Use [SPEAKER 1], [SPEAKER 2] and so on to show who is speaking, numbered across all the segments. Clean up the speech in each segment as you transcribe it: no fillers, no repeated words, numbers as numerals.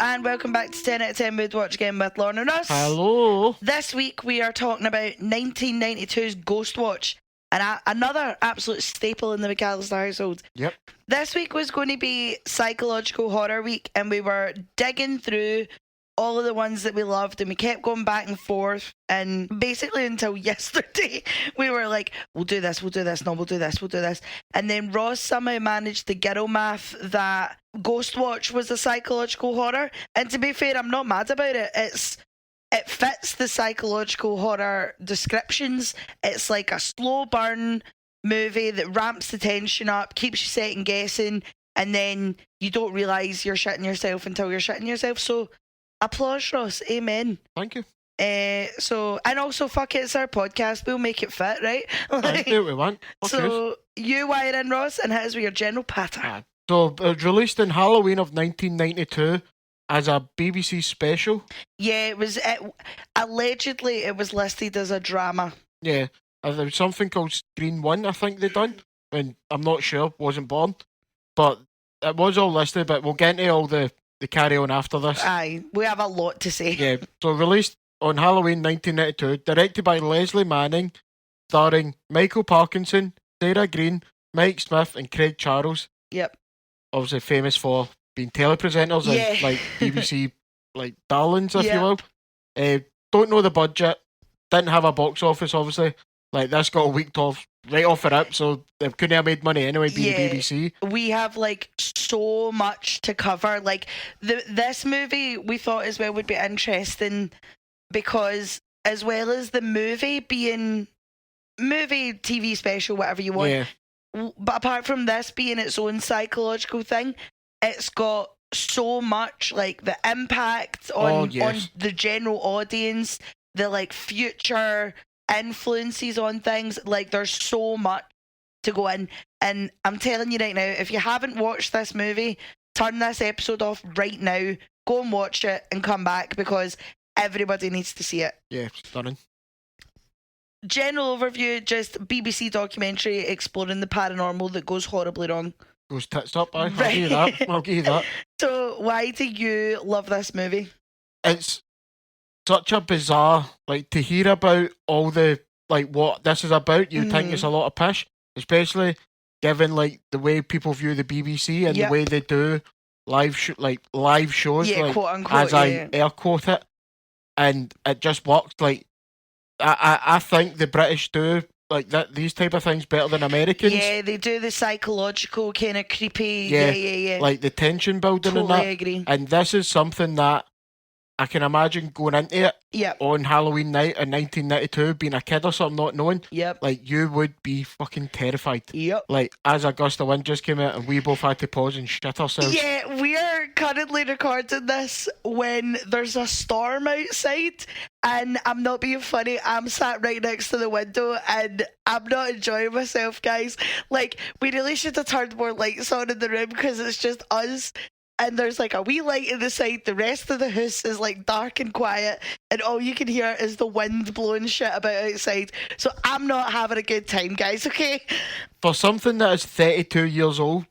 [SPEAKER 1] and welcome back to 10 out of 10 Mood Watch again with Lauren and us.
[SPEAKER 2] Hello.
[SPEAKER 1] This week we are talking about 1992's Ghostwatch, and another absolute staple in the McAllister household.
[SPEAKER 2] Yep.
[SPEAKER 1] This week was going to be Psychological Horror Week, and we were digging through all of the ones that we loved, and we kept going back and forth, and basically until yesterday we were like, we'll do this, no, we'll do this, and then Ross somehow managed to girlmathed that Ghostwatch was a psychological horror. And to be fair, I'm not mad about it. It fits the psychological horror descriptions. It's like a slow burn movie that ramps the tension up, keeps you second guessing, and then you don't realise you're shitting yourself until you're shitting yourself. So applause, Ross. Amen.
[SPEAKER 2] Thank you.
[SPEAKER 1] And also, fuck it, it's our podcast. We'll make it fit, right?
[SPEAKER 2] Like, do what we want. Okay.
[SPEAKER 1] So you wire in, Ross, and hit us with your general patter.
[SPEAKER 2] So it was released in Halloween of 1992 as a BBC special.
[SPEAKER 1] Yeah, allegedly it was listed as a drama.
[SPEAKER 2] Yeah, there was something called Screen 1, I think they done. And I'm not sure, wasn't born. But it was all listed, but we'll get into all the carry on after this.
[SPEAKER 1] Aye, we have a lot to say.
[SPEAKER 2] Yeah, so released on Halloween 1992, directed by Leslie Manning, starring Michael Parkinson, Sarah Green, Mike Smith and Craig Charles.
[SPEAKER 1] Yep.
[SPEAKER 2] Obviously famous for being telepresenters and like BBC like darlings, if you will. Don't know the budget. Didn't have a box office, obviously. Like this got weeked off right off the rip, so they couldn't have made money anyway. Being BBC,
[SPEAKER 1] we have like so much to cover. Like this movie, we thought as well would be interesting because as well as the movie being movie, TV special, whatever you want.
[SPEAKER 2] Yeah.
[SPEAKER 1] But apart from this being its own psychological thing, it's got so much like the impact on the general audience, the like future influences on things. Like there's so much to go in, and I'm telling you right now, if you haven't watched this movie, turn this episode off right now, go and watch it and come back because everybody needs to see it.
[SPEAKER 2] Yeah, stunning.
[SPEAKER 1] General overview, just BBC documentary exploring the paranormal that goes horribly wrong.
[SPEAKER 2] Goes tits up, I'll give you that. I'll give you that.
[SPEAKER 1] So why do you love this movie?
[SPEAKER 2] It's such a bizarre, like, to hear about all the, like, what this is about, you think it's a lot of pish, especially given, like, the way people view the BBC and the way they do live shows, like,
[SPEAKER 1] quote unquote,
[SPEAKER 2] as I air quote it, and it just works. Like, I think the British do like that these type of things better than Americans.
[SPEAKER 1] Yeah, they do the psychological kind of creepy. Yeah.
[SPEAKER 2] Like the tension building
[SPEAKER 1] totally
[SPEAKER 2] and that.
[SPEAKER 1] Agree.
[SPEAKER 2] And this is something that I can imagine going into it on Halloween night in 1992, being a kid or something, not knowing.
[SPEAKER 1] Yep.
[SPEAKER 2] Like, you would be fucking terrified.
[SPEAKER 1] Yep.
[SPEAKER 2] Like, as a gust of wind just came out and we both had to pause and shit ourselves.
[SPEAKER 1] Yeah, we are currently recording this when there's a storm outside, and I'm not being funny, I'm sat right next to the window and I'm not enjoying myself, guys. Like, we really should have turned more lights on in the room because it's just us. And there's like a wee light in the side. The rest of the house is like dark and quiet, and all you can hear is the wind blowing shit about outside. So I'm not having a good time, guys, okay?
[SPEAKER 2] For something that is 32 years old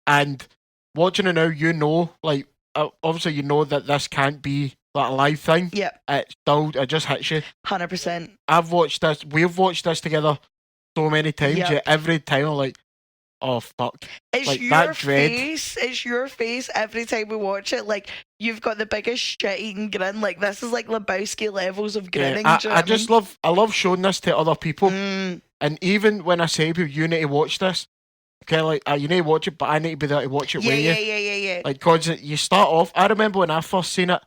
[SPEAKER 2] and watching it now, you know, like, obviously you know that this can't be like a live thing.
[SPEAKER 1] Yep.
[SPEAKER 2] It just hits you.
[SPEAKER 1] 100%.
[SPEAKER 2] We've watched this together so many times, yet every time I'm like, oh fuck.
[SPEAKER 1] It's
[SPEAKER 2] like,
[SPEAKER 1] your face. It's your face every time we watch it. Like, you've got the biggest shit-eating grin. Like, this is like Lebowski levels of grinning.
[SPEAKER 2] I love showing this to other people. And even when I say to people, you need to watch this, okay, like, you need to watch it, but I need to be there to watch it with you.
[SPEAKER 1] Yeah.
[SPEAKER 2] Like, cause you start off, I remember when I first seen it,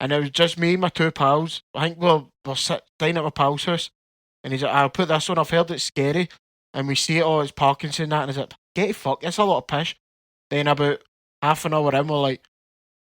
[SPEAKER 2] and it was just me and my two pals. I think we're sitting at my pal's house, and he's like, I'll put this on, I've heard it's scary. And we see it, it's Parkinson and that, and he's like, get the fuck, it's a lot of pish. Then about half an hour in, we're like,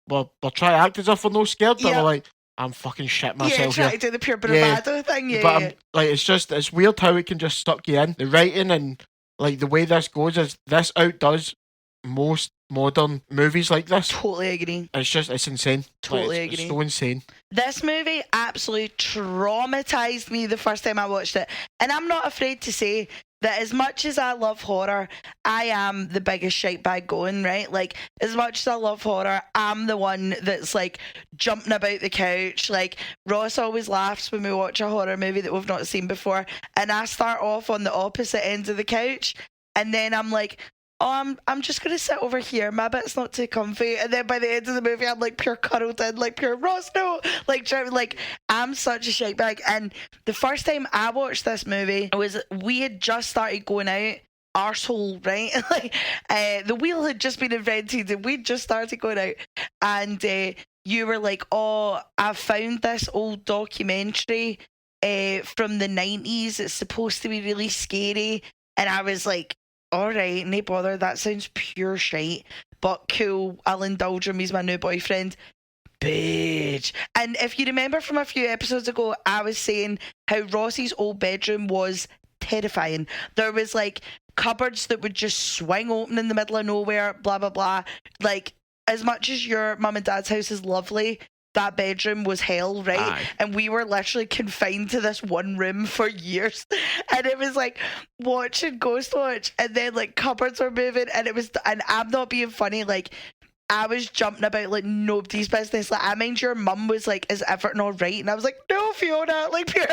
[SPEAKER 2] we'll try to act as if we're no scared, but we're like, I'm fucking shit myself.
[SPEAKER 1] Yeah, try to do the pure bravado thing,
[SPEAKER 2] But like, it's weird how it can just suck you in. The writing and like the way this goes is this outdoes most modern movies like this.
[SPEAKER 1] Totally agree.
[SPEAKER 2] It's insane.
[SPEAKER 1] Totally agree.
[SPEAKER 2] It's so insane.
[SPEAKER 1] This movie absolutely traumatized me the first time I watched it. And I'm not afraid to say that as much as I love horror, I am the biggest shite bag going, right? Like, as much as I love horror, I'm the one that's like jumping about the couch. Like, Ross always laughs when we watch a horror movie that we've not seen before, and I start off on the opposite end of the couch, and then I'm like, oh, I'm just gonna sit over here. My bit's not too comfy. And then by the end of the movie, I'm like pure cuddled in, like pure Ross, no, like I'm such a shite bag. And the first time I watched this movie was we had just started going out. Arsehole, right? Like the wheel had just been invented, and we'd just started going out. And you were like, "Oh, I found this old documentary from the 90s. It's supposed to be really scary." And I was like, all right, no bother. That sounds pure shite, but cool. I'll indulge him. He's my new boyfriend. Bitch. And if you remember from a few episodes ago, I was saying how Ross's old bedroom was terrifying. There was like cupboards that would just swing open in the middle of nowhere, blah, blah, blah. Like, as much as your mum and dad's house is lovely, that bedroom was hell, right?
[SPEAKER 2] Aye.
[SPEAKER 1] And we were literally confined to this one room for years. And it was like watching Ghostwatch, and then like cupboards were moving, and I'm not being funny, like I was jumping about like nobody's business. Like, I mind your mum was like, is everything all right? And I was like, no, Fiona, like pure.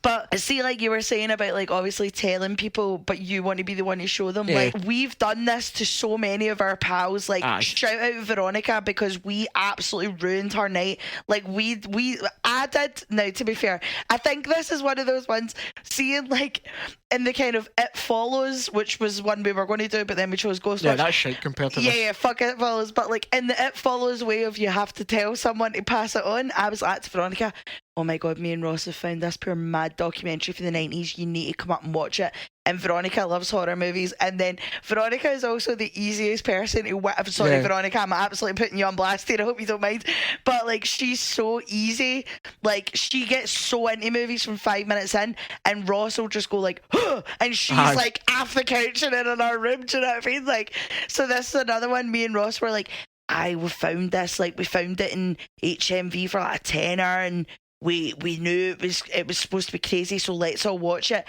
[SPEAKER 1] But see, like you were saying about like obviously telling people, but you want to be the one to show them.
[SPEAKER 2] Yeah.
[SPEAKER 1] Like, we've done this to so many of our pals. Like,
[SPEAKER 2] Aye.
[SPEAKER 1] shout out Veronica, because we absolutely ruined her night. Like, I did. Now, to be fair, I think this is one of those ones, seeing like in the kind of It Follows, which was one we were going to do, but then we chose Ghostwatch.
[SPEAKER 2] Yeah, that's shit compared to this.
[SPEAKER 1] Yeah, fuck It Follows. But like in the It Follows way of you have to tell someone to pass it on, I was like to Veronica, oh my god, me and Ross have found this pure mad documentary from the 90s. You need to come up and watch it. And Veronica loves horror movies. And then Veronica is also the easiest person to... I'm sorry,
[SPEAKER 2] Yeah.
[SPEAKER 1] Veronica, I'm absolutely putting you on blast here. I hope you don't mind. But like, she's so easy. Like, she gets so into movies from 5 minutes in, and Ross will just go like, huh! And she's
[SPEAKER 2] Aye.
[SPEAKER 1] like off the couch and in our room. Do you know what I mean? Like, so this is another one. Me and Ross were like, we found this. Like, we found it in HMV for like a tenner, and we knew it was supposed to be crazy, so let's all watch it.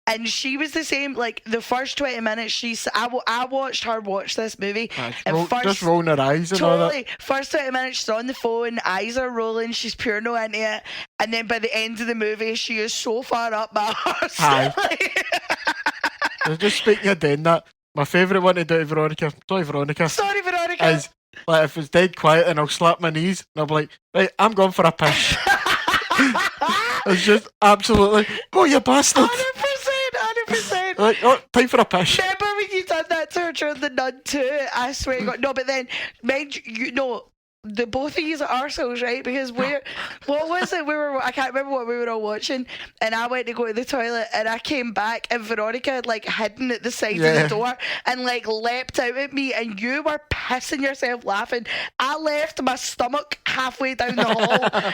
[SPEAKER 1] And she was the same. Like, the first 20 minutes, I watched her watch this movie. And
[SPEAKER 2] Just rolling her eyes and all that.
[SPEAKER 1] totally, first 20 minutes, she's on the phone, eyes are rolling, she's pure no into it. And then by the end of the movie, she is so far up my arse.
[SPEAKER 2] Aye.
[SPEAKER 1] Like,
[SPEAKER 2] I was just speaking of doing that. My favourite one to do to Veronica,
[SPEAKER 1] sorry, Veronica.
[SPEAKER 2] is like if it's dead quiet and I'll slap my knees and I'll be like, right, I'm going for a piss. It's just absolutely, oh, you bastard.
[SPEAKER 1] 100%.
[SPEAKER 2] Like, oh, time for a piss.
[SPEAKER 1] Remember when you done that to her during the Nun 2? I swear to God. No, but then, mind you know, the both of you are arseholes, right? Because what was it? I can't remember what we were all watching, and I went to go to the toilet, and I came back, and Veronica had like hidden at the side of the door and like leapt out at me, and you were pissing yourself laughing. I left my stomach halfway down the hall.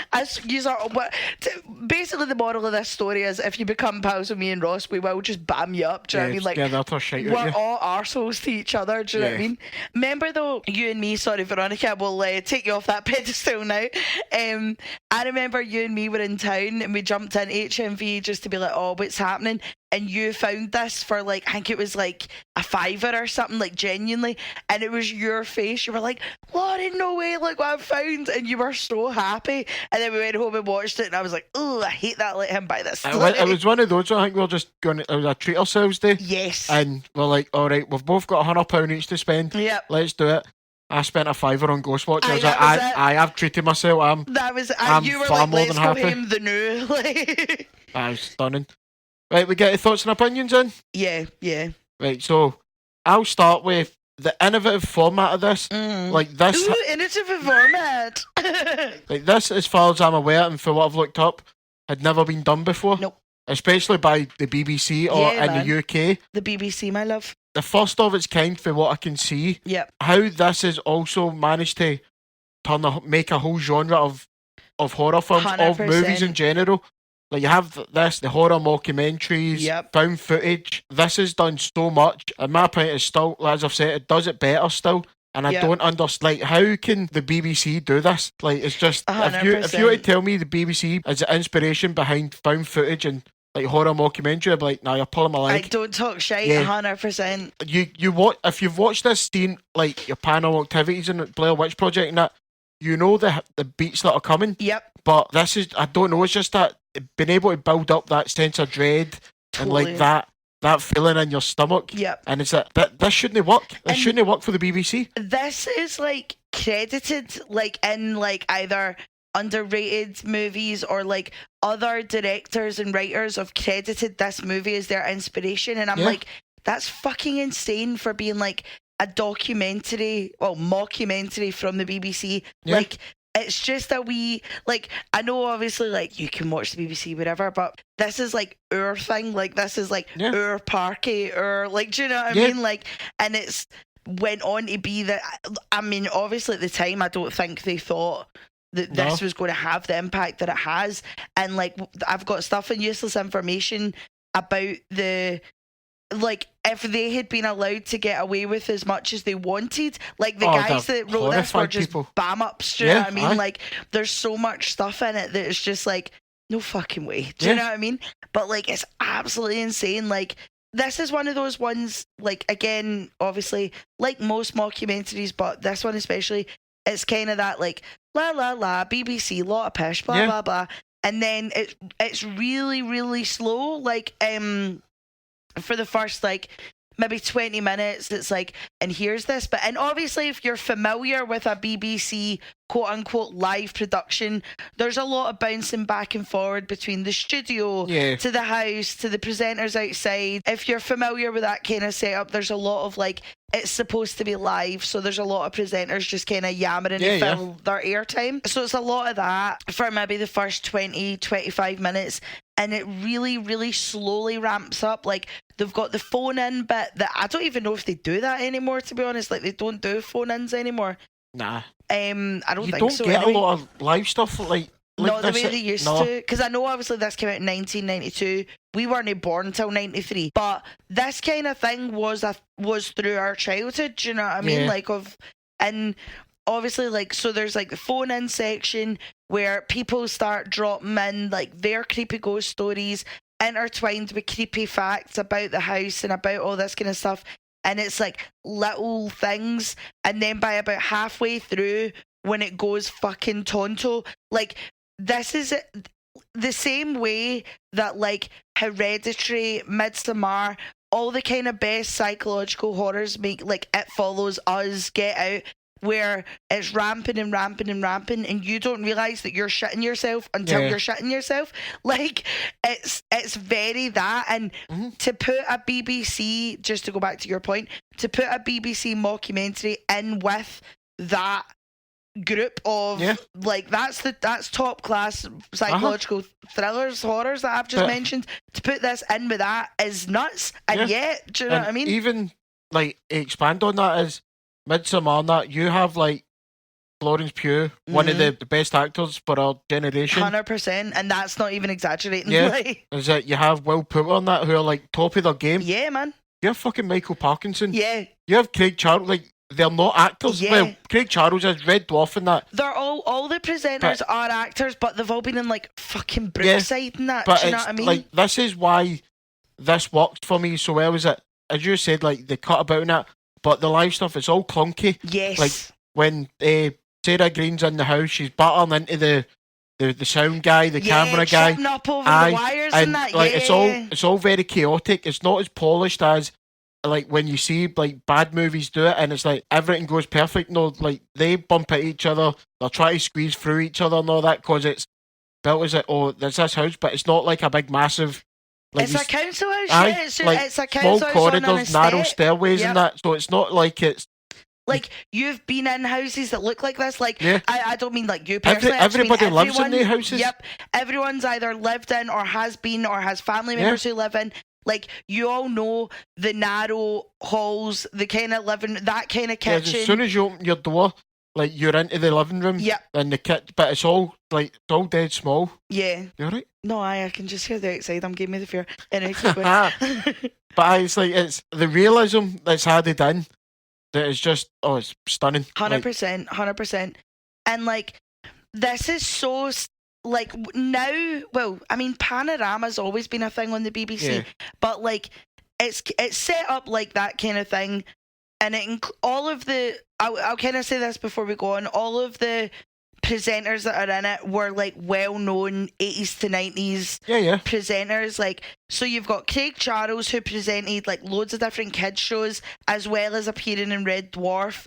[SPEAKER 1] Basically, the moral of this story is, if you become pals with me and Ross, we will just bam you up. Do you know what I mean? Like,
[SPEAKER 2] yeah, that's our shite out
[SPEAKER 1] we're
[SPEAKER 2] you.
[SPEAKER 1] all arseholes to each other. Do you know what I mean? Remember though, you and me, sorry Veronica, we'll take you off that pedestal now. I remember you and me were in town, and we jumped in HMV just to be like, oh, what's happening? And you found this for like, I think it was like a $5 or something, like genuinely, and it was your face. You were like, Lauren, no way, look what I found. And you were so happy. And then we went home and watched it, and I was like, oh, I hate that, let him buy this.
[SPEAKER 2] It was one of those, I think we were just going to, it was a treat ourselves day.
[SPEAKER 1] Yes.
[SPEAKER 2] And we're like, all right, we've both got £100 each to spend.
[SPEAKER 1] Yep.
[SPEAKER 2] Let's do it. I spent a $5 on Ghostwatch. I was like,
[SPEAKER 1] that was it.
[SPEAKER 2] I've treated myself. I'm
[SPEAKER 1] you were
[SPEAKER 2] far
[SPEAKER 1] like,
[SPEAKER 2] more
[SPEAKER 1] let's
[SPEAKER 2] than
[SPEAKER 1] go
[SPEAKER 2] happy.
[SPEAKER 1] him the new. Like,
[SPEAKER 2] I was stunning. Right, we get your thoughts and opinions in?
[SPEAKER 1] yeah.
[SPEAKER 2] Right, so I'll start with the innovative format of this. Like this,
[SPEAKER 1] Ooh, innovative format.
[SPEAKER 2] like this, as far as I'm aware and for what I've looked up, had never been done before.
[SPEAKER 1] Nope.
[SPEAKER 2] Especially by the BBC or
[SPEAKER 1] Yeah,
[SPEAKER 2] in
[SPEAKER 1] man.
[SPEAKER 2] the UK.
[SPEAKER 1] The BBC, my love.
[SPEAKER 2] The first of its kind for what I can see.
[SPEAKER 1] Yep.
[SPEAKER 2] How this has also managed to make a whole genre of horror films, of
[SPEAKER 1] 100%.
[SPEAKER 2] movies in general. Like, you have the horror mockumentaries,
[SPEAKER 1] Yep.
[SPEAKER 2] found footage. This has done so much. In my opinion, it's still, as I've said, it does it better still. And I
[SPEAKER 1] Yep.
[SPEAKER 2] don't understand, like, how can the BBC do this? Like, it's just, if you were to
[SPEAKER 1] 100%.
[SPEAKER 2] tell me the BBC is the inspiration behind found footage and like horror mockumentary, I'd be like, nah, you're pulling my
[SPEAKER 1] I
[SPEAKER 2] leg.
[SPEAKER 1] don't talk shite.
[SPEAKER 2] Yeah.
[SPEAKER 1] 100%.
[SPEAKER 2] You watch, if you've watched this scene, like your Paranormal Activities and Blair Witch Project and that, you know the beats that are coming.
[SPEAKER 1] Yep.
[SPEAKER 2] But this is, I don't know, it's just that being able to build up that sense of dread
[SPEAKER 1] Totally.
[SPEAKER 2] and like that feeling in your stomach.
[SPEAKER 1] Yep.
[SPEAKER 2] And it's that this shouldn't work. This
[SPEAKER 1] And
[SPEAKER 2] shouldn't work for the BBC.
[SPEAKER 1] This is like credited like in like either underrated movies or like other directors and writers have credited this movie as their inspiration, and I'm like, that's fucking insane for being like a mockumentary from the BBC. Like, it's just that we, like, I know obviously like you can watch the BBC whatever, but this is like our thing, like this is like our parky, or like, do you know what I mean? Like, and it's went on to be that, I mean, obviously at the time I don't think they thought that this was going to have the impact that it has. And like, I've got stuff in Useless Information about the, like, if they had been allowed to get away with as much as they wanted, like the guys that wrote this were just bam ups, do you know what I mean? Like, there's so much stuff in it that it's just like, no fucking way, do you know what I mean? But like, it's absolutely insane. Like, this is one of those ones, like, again, obviously, like most mockumentaries, but this one especially, it's kind of that like, la la la, BBC, lot of pish, blah blah blah, and then it's really really slow, like for the first like maybe 20 minutes, it's like, and here's this, but, and obviously if you're familiar with a BBC quote unquote live production, there's a lot of bouncing back and forward between the studio to the house to the presenters outside. If you're familiar with that kind of setup, there's a lot of like, it's supposed to be live, so there's a lot of presenters just kind of yammering to fill their airtime. So it's a lot of that for maybe the first 20-25 minutes, and it really really slowly ramps up. Like, they've got the phone in bit that I don't even know if they do that anymore, to be honest. Like, they don't do phone ins anymore. Nah. I don't think so.
[SPEAKER 2] You don't get a lot of live stuff like
[SPEAKER 1] not the way they used to, because I know obviously this came out in 1992. We weren't born until 93, but this kind of thing was through our childhood, do you know what I mean? Like, and obviously, like, so there's like the phone in section where people start dropping in like their creepy ghost stories intertwined with creepy facts about the house and about all this kind of stuff. And it's like little things, and then by about halfway through, when it goes fucking tonto, like, this is the same way that like Hereditary, Midsommar, all the kind of best psychological horrors make, like It Follows, Us, Get Out, where it's ramping and ramping and ramping, and you don't realise that you're shitting yourself until you're shitting yourself. Like, it's very that. And to put a BBC, just to go back to your point, to put a BBC mockumentary in with that group of like, that's top class psychological thrillers, horrors that I've just mentioned. To put this in with that is nuts. And yet, do you know what I mean?
[SPEAKER 2] Even like, expand on that is Midsommar and that, you have like Florence Pugh, one of the best actors for our generation.
[SPEAKER 1] 100%, and that's not even exaggerating.
[SPEAKER 2] Like, is that you have Will Poulter on that, who are like top of their game.
[SPEAKER 1] Yeah, man.
[SPEAKER 2] You have fucking Michael Parkinson.
[SPEAKER 1] Yeah.
[SPEAKER 2] You have Craig Charles. Like, they're not actors. Well, Craig Charles is Red Dwarf in that.
[SPEAKER 1] They're all the presenters are actors, but they've all been in like fucking Brookside and that. But do you know what I mean? Like,
[SPEAKER 2] this is why this worked for me so well. Is that, as you said, like, they cut about in that, but the live stuff, it's all clunky.
[SPEAKER 1] Yes.
[SPEAKER 2] Like, when Sarah Green's in the house, she's battering into the sound guy, the camera guy,
[SPEAKER 1] chopping up over the wires and that.
[SPEAKER 2] Like, it's all very chaotic. It's not as polished as like when you see like bad movies do it, and it's like everything goes perfect. No, like, they bump at each other, they'll try to squeeze through each other and all that, because it's built as there's this house, but it's not like a big massive. Like,
[SPEAKER 1] it's a council house. It's a council
[SPEAKER 2] small
[SPEAKER 1] house
[SPEAKER 2] corridors, narrow stairways, and that. So it's not like it's.
[SPEAKER 1] Like, you've been in houses that look like this. Like, I don't mean like you personally.
[SPEAKER 2] Everybody lives in their houses.
[SPEAKER 1] Yep. Everyone's either lived in or has been or has family members who live in. Like, you all know the narrow halls, the kind of living, that kind of kitchen.
[SPEAKER 2] As soon as you open your door, like, you're into the living room and the kitchen, but it's all dead small. Yeah. You alright?
[SPEAKER 1] No, I can just hear the outside. I'm giving me the fear. Anyway, keep going.
[SPEAKER 2] But it's like, it's the realism that's added in that is just, it's stunning.
[SPEAKER 1] 100%. And like, this is so like now, well, I mean, Panorama's always been a thing on the BBC,
[SPEAKER 2] Yeah.
[SPEAKER 1] but like it's set up like that kind of thing, and all of the I'll kind of say this before we go on. All of the presenters that are in it were like well-known 80s to 90s
[SPEAKER 2] Yeah.
[SPEAKER 1] presenters. Like, so you've got Craig Charles, who presented like loads of different kids shows, as well as appearing in Red Dwarf.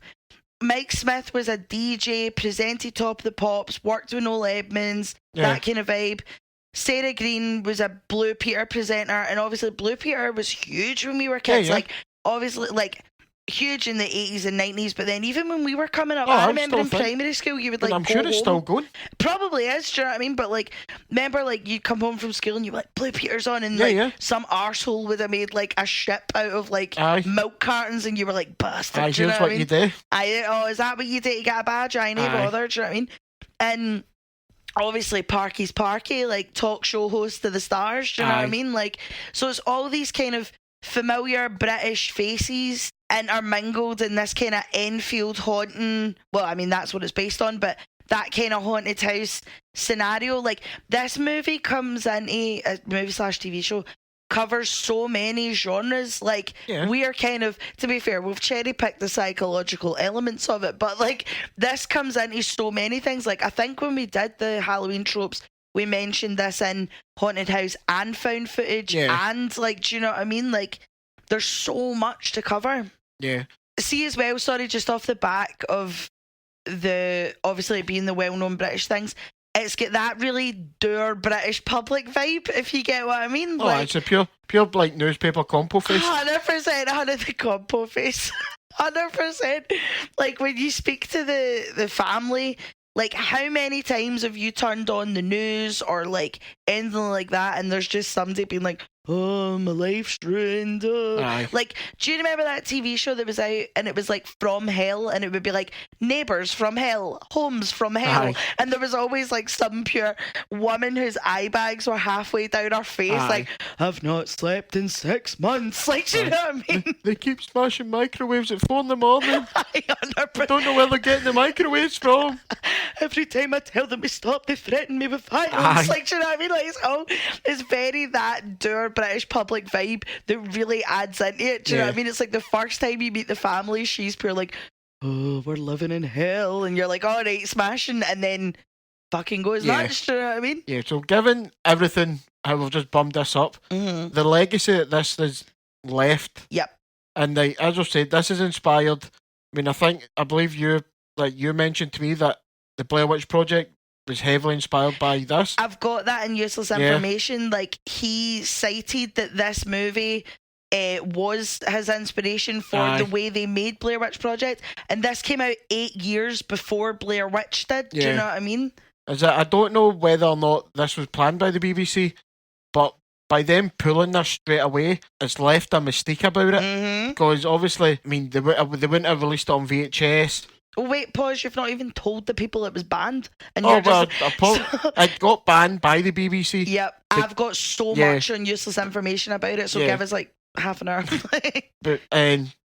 [SPEAKER 1] Mike Smith was a DJ, presented Top of the Pops, worked with Noel Edmonds, that kind of vibe. Sarah Green was a Blue Peter presenter, and obviously Blue Peter was huge when we were kids. Like, obviously, like, huge in the 80s and 90s, but then even when we were coming up, I remember in primary school, you would like,
[SPEAKER 2] I'm sure it's still going.
[SPEAKER 1] Probably is, do you know what I mean? But like, remember, like, you'd come home from school and you were like, Blue Peter's on, and some arsehole would have made like a ship out of like milk cartons, and you were like, bastard. Do you know what I mean?
[SPEAKER 2] You do.
[SPEAKER 1] Oh, is that what you did? You got a badge? I ain't bothered, do you know what I mean? And obviously Parky's Parky, like talk show host to the stars, do you know what I mean? Like, so it's all these kind of familiar British faces intermingled in this kind of Enfield haunting, well, I mean, that's what it's based on, but that kind of haunted house scenario. Like, this movie comes into a movie / TV show, covers so many genres. Like, we are kind of, to be fair, we've cherry picked the psychological elements of it, but like, this comes into so many things. Like, I think when we did the Halloween tropes, we mentioned this in haunted house and found footage, and like, do you know what I mean? Like, there's so much to cover. See, as well, sorry, just off the back of the, obviously being the well-known British things, it's got that really dour British public vibe, if you get what I mean.
[SPEAKER 2] Oh, like, it's a pure like newspaper compo face.
[SPEAKER 1] 100%, 100 the compo face. 100%. Like, when you speak to the family, like, how many times have you turned on the news or like anything like that, and there's just somebody being like, oh, my life's ruined. Like, do you remember that TV show that was out, and it was like From Hell, and it would be like Neighbours from Hell, Homes from Hell, and there was always like some pure woman whose eye bags were halfway down her face, like, I've not slept in 6 months. Like, do you know what I mean?
[SPEAKER 2] They keep smashing microwaves at 4 a.m. I don't know where they're getting the microwaves from.
[SPEAKER 1] Every time I tell them to stop, they threaten me with violence. Like, do you know what I mean? Like, it's very that dour British public vibe that really adds into it. Do you know what I mean? It's like the first time you meet the family, she's pure like, oh, we're living in hell, and you're like, all right, smashing, and then fucking goes nuts. Do you know what I mean? Yeah. So given everything, how we've just bummed this up, the legacy that this has left. And as I said, this is inspired. I mean, I believe you mentioned to me that the Blair Witch Project was heavily inspired by this. I've got that in useless information. Like, he cited that this movie was his inspiration for the way they made Blair Witch Project, and this came out 8 years before Blair Witch did. Do you know what I mean? I don't know whether or not this was planned by the BBC, but by them pulling this straight away, it's left a mystique about it. Because obviously, I mean, they wouldn't have released it on VHS. Oh, wait, pause. You've not even told the people it was banned. And it got banned by the BBC. Yep. I've got so much on useless information about it, so give us like half an hour. But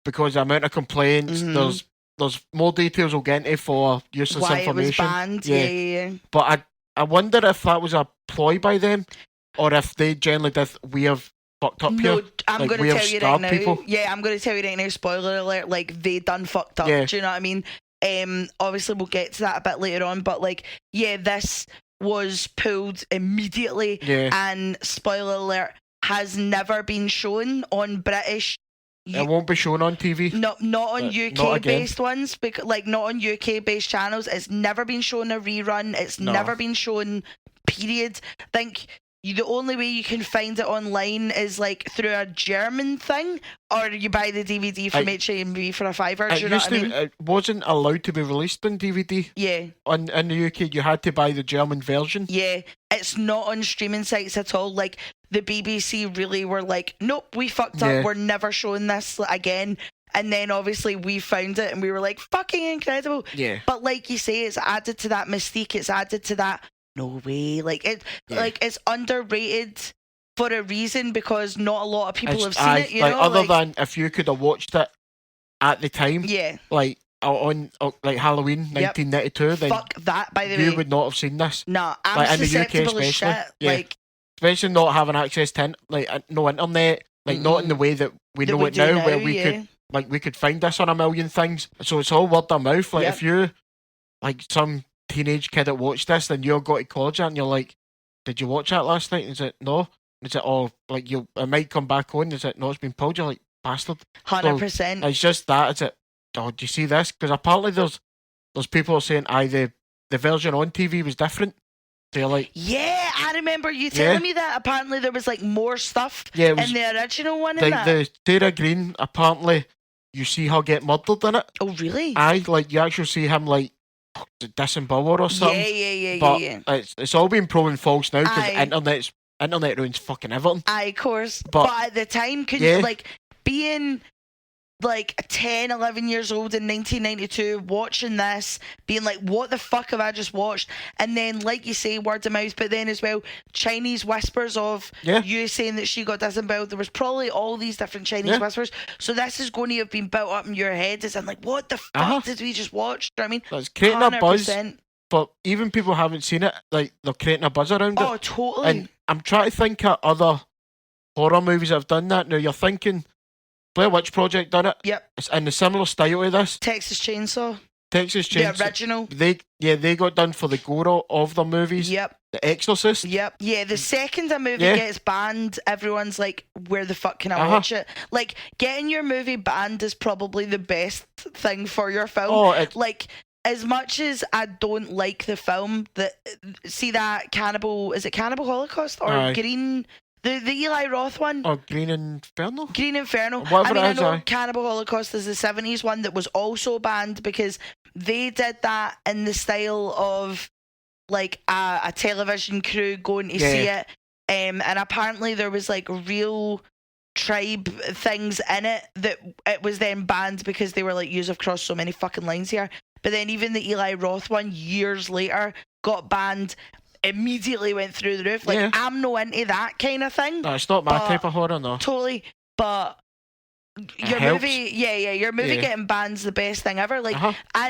[SPEAKER 1] because the amount of complaints, there's more details we'll get into for useless information. Why it was banned, But I wonder if that was a ploy by them, or if they generally did, we have fucked up here. No, I'm going to tell you right now. People. Yeah, I'm going to tell you right now, spoiler alert, like, they done fucked up. Do you know what I mean? Obviously we'll get to that a bit later on, but like, this was pulled immediately, and spoiler alert, has never been shown on British. It won't be shown on TV. Not on UK based ones, because like, not on UK based channels. It's never been shown a rerun. It's never been shown, period. I think the only way you can find it online is like through a German thing, or you buy the DVD from HMV for a £5. Do you know what I mean? It wasn't allowed to be released on DVD. Yeah. In the UK, you had to buy the German version. Yeah. It's not on streaming sites at all. Like, the BBC really were like, nope, we fucked up. We're never showing this again. And then obviously we found it and we were like, fucking incredible. Yeah. But like you say, it's added to that mystique. It's added to that, no way. Like, it's underrated for a reason, because not a lot of people have seen it, you know? Other than if you could have watched it at the time. Yeah. Like,
[SPEAKER 2] on like Halloween 1992, then
[SPEAKER 1] Fuck that, by the
[SPEAKER 2] you
[SPEAKER 1] way.
[SPEAKER 2] would not have seen this.
[SPEAKER 1] Nah, I'm
[SPEAKER 2] Like, in the UK
[SPEAKER 1] susceptible as
[SPEAKER 2] especially.
[SPEAKER 1] shit.
[SPEAKER 2] Yeah.
[SPEAKER 1] Like,
[SPEAKER 2] Especially not having access to no internet, like not in the way that we
[SPEAKER 1] that
[SPEAKER 2] know
[SPEAKER 1] we
[SPEAKER 2] it
[SPEAKER 1] do
[SPEAKER 2] now, where
[SPEAKER 1] now,
[SPEAKER 2] we
[SPEAKER 1] yeah.
[SPEAKER 2] could find this on a million things. So it's all word of mouth. Like,
[SPEAKER 1] Yep.
[SPEAKER 2] if you like some teenage kid that watched this, then you're going to college and you're like, did you watch that last night? Is it no? Is it all like it might come back on? Is it no? It's been pulled. You're like, bastard.
[SPEAKER 1] 100%.
[SPEAKER 2] It's just that. Is it? Oh, do you see this? Because apparently there's people saying, the version on TV was different. So you're like,
[SPEAKER 1] yeah, I remember you telling me that. Apparently there was like more stuff
[SPEAKER 2] it was
[SPEAKER 1] in the original one in that.
[SPEAKER 2] the Sarah Green. Apparently, you see her get murdered in it.
[SPEAKER 1] Oh, really?
[SPEAKER 2] Like you actually see him like disembowel or something.
[SPEAKER 1] Yeah.
[SPEAKER 2] It's all been proven false now because
[SPEAKER 1] Aye.
[SPEAKER 2] internet ruins fucking everything.
[SPEAKER 1] Aye, of course.
[SPEAKER 2] But
[SPEAKER 1] at the time, like being like 10, 11 years old in 1992, watching this, being like, what the fuck have I just watched? And then, like you say, word of mouth, but then as well, Chinese whispers of you saying that she got disemboweled. There was probably all these different Chinese whispers. So this is going to have been built up in your head as I'm like, what the fuck did we just watch? Do you know what I mean?
[SPEAKER 2] It's creating
[SPEAKER 1] 100%.
[SPEAKER 2] a buzz. But even people haven't seen it, like they're creating a buzz around it.
[SPEAKER 1] Oh, totally.
[SPEAKER 2] And I'm trying to think of other horror movies that have done that. Now you're thinking Blair Witch Project done it.
[SPEAKER 1] Yep.
[SPEAKER 2] It's in a similar style to this.
[SPEAKER 1] Texas Chainsaw.
[SPEAKER 2] The
[SPEAKER 1] original.
[SPEAKER 2] They got done for the gore of their movies.
[SPEAKER 1] Yep.
[SPEAKER 2] The Exorcist.
[SPEAKER 1] Yep. Yeah, the second a movie gets banned, everyone's like, where the fuck can I watch it? Like, getting your movie banned is probably the best thing for your film.
[SPEAKER 2] Oh,
[SPEAKER 1] like, as much as I don't like the film, see that Cannibal Holocaust or Green... The Eli Roth one.
[SPEAKER 2] Oh, Green Inferno?
[SPEAKER 1] Green Inferno.
[SPEAKER 2] Whatever
[SPEAKER 1] I know Cannibal Holocaust is the 70s one that was also banned because they did that in the style of like a television crew going to see it. And apparently there was like real tribe things in it that it was then banned because they were like, you've crossed so many fucking lines here. But then even the Eli Roth one years later got banned, immediately went through the roof. Like, I'm no into that kind of thing.
[SPEAKER 2] No, it's not my type of horror, no.
[SPEAKER 1] Totally. But your movie getting banned's the best thing ever. Like,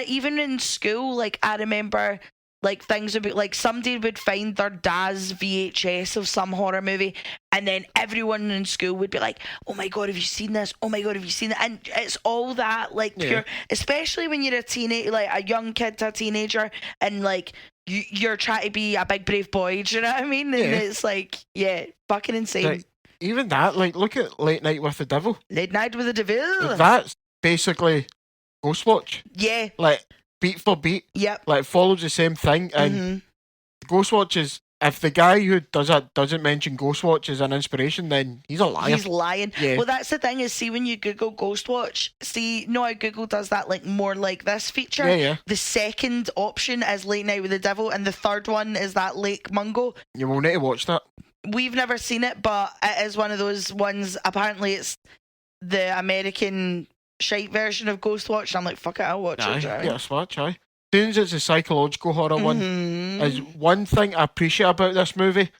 [SPEAKER 1] even in school, like, I remember like things would be like somebody would find their dad's VHS of some horror movie, and then everyone in school would be like, oh my god, have you seen this? Oh my god, have you seen that? And it's all that like pure, especially when you're a young kid to a teenager, and like you're trying to be a big brave boy, do you know what I mean? And it's like, fucking insane.
[SPEAKER 2] Like, even that, like, look at Late Night with the Devil.
[SPEAKER 1] Late Night with the Devil.
[SPEAKER 2] That's basically Ghostwatch.
[SPEAKER 1] Yeah.
[SPEAKER 2] Like, beat for beat.
[SPEAKER 1] Yep.
[SPEAKER 2] Like, follows the same thing. And Ghostwatch is, if the guy who does that doesn't mention Ghostwatch as an inspiration, then he's a liar.
[SPEAKER 1] He's lying.
[SPEAKER 2] Yeah.
[SPEAKER 1] Well, that's the thing is, see, when you Google Ghostwatch, how Google does that, like, more like this feature?
[SPEAKER 2] Yeah.
[SPEAKER 1] The second option is Late Night with the Devil, and the third one is that Lake Mungo.
[SPEAKER 2] You will need to watch that.
[SPEAKER 1] We've never seen it, but it is one of those ones, apparently it's the American shite version of Ghostwatch, and I'm like, fuck it, I'll watch it.
[SPEAKER 2] Yeah, watch, aye. As soon as it's a psychological horror one, is one thing I appreciate about this movie,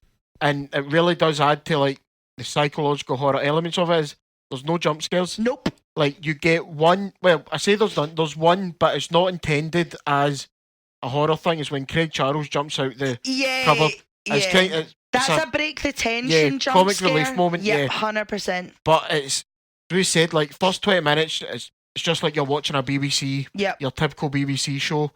[SPEAKER 2] and it really does add to like the psychological horror elements of it, is there's no jump scares.
[SPEAKER 1] Nope.
[SPEAKER 2] Like, you get one, well, I say there's one, but it's not intended as a horror thing. It's when Craig Charles jumps out the cupboard.
[SPEAKER 1] That's a break the tension jump
[SPEAKER 2] comic
[SPEAKER 1] scare.
[SPEAKER 2] relief moment.
[SPEAKER 1] Yeah, 100%.
[SPEAKER 2] But it's, as we said, like, first 20 minutes, it's just like you're watching a BBC, your typical BBC show,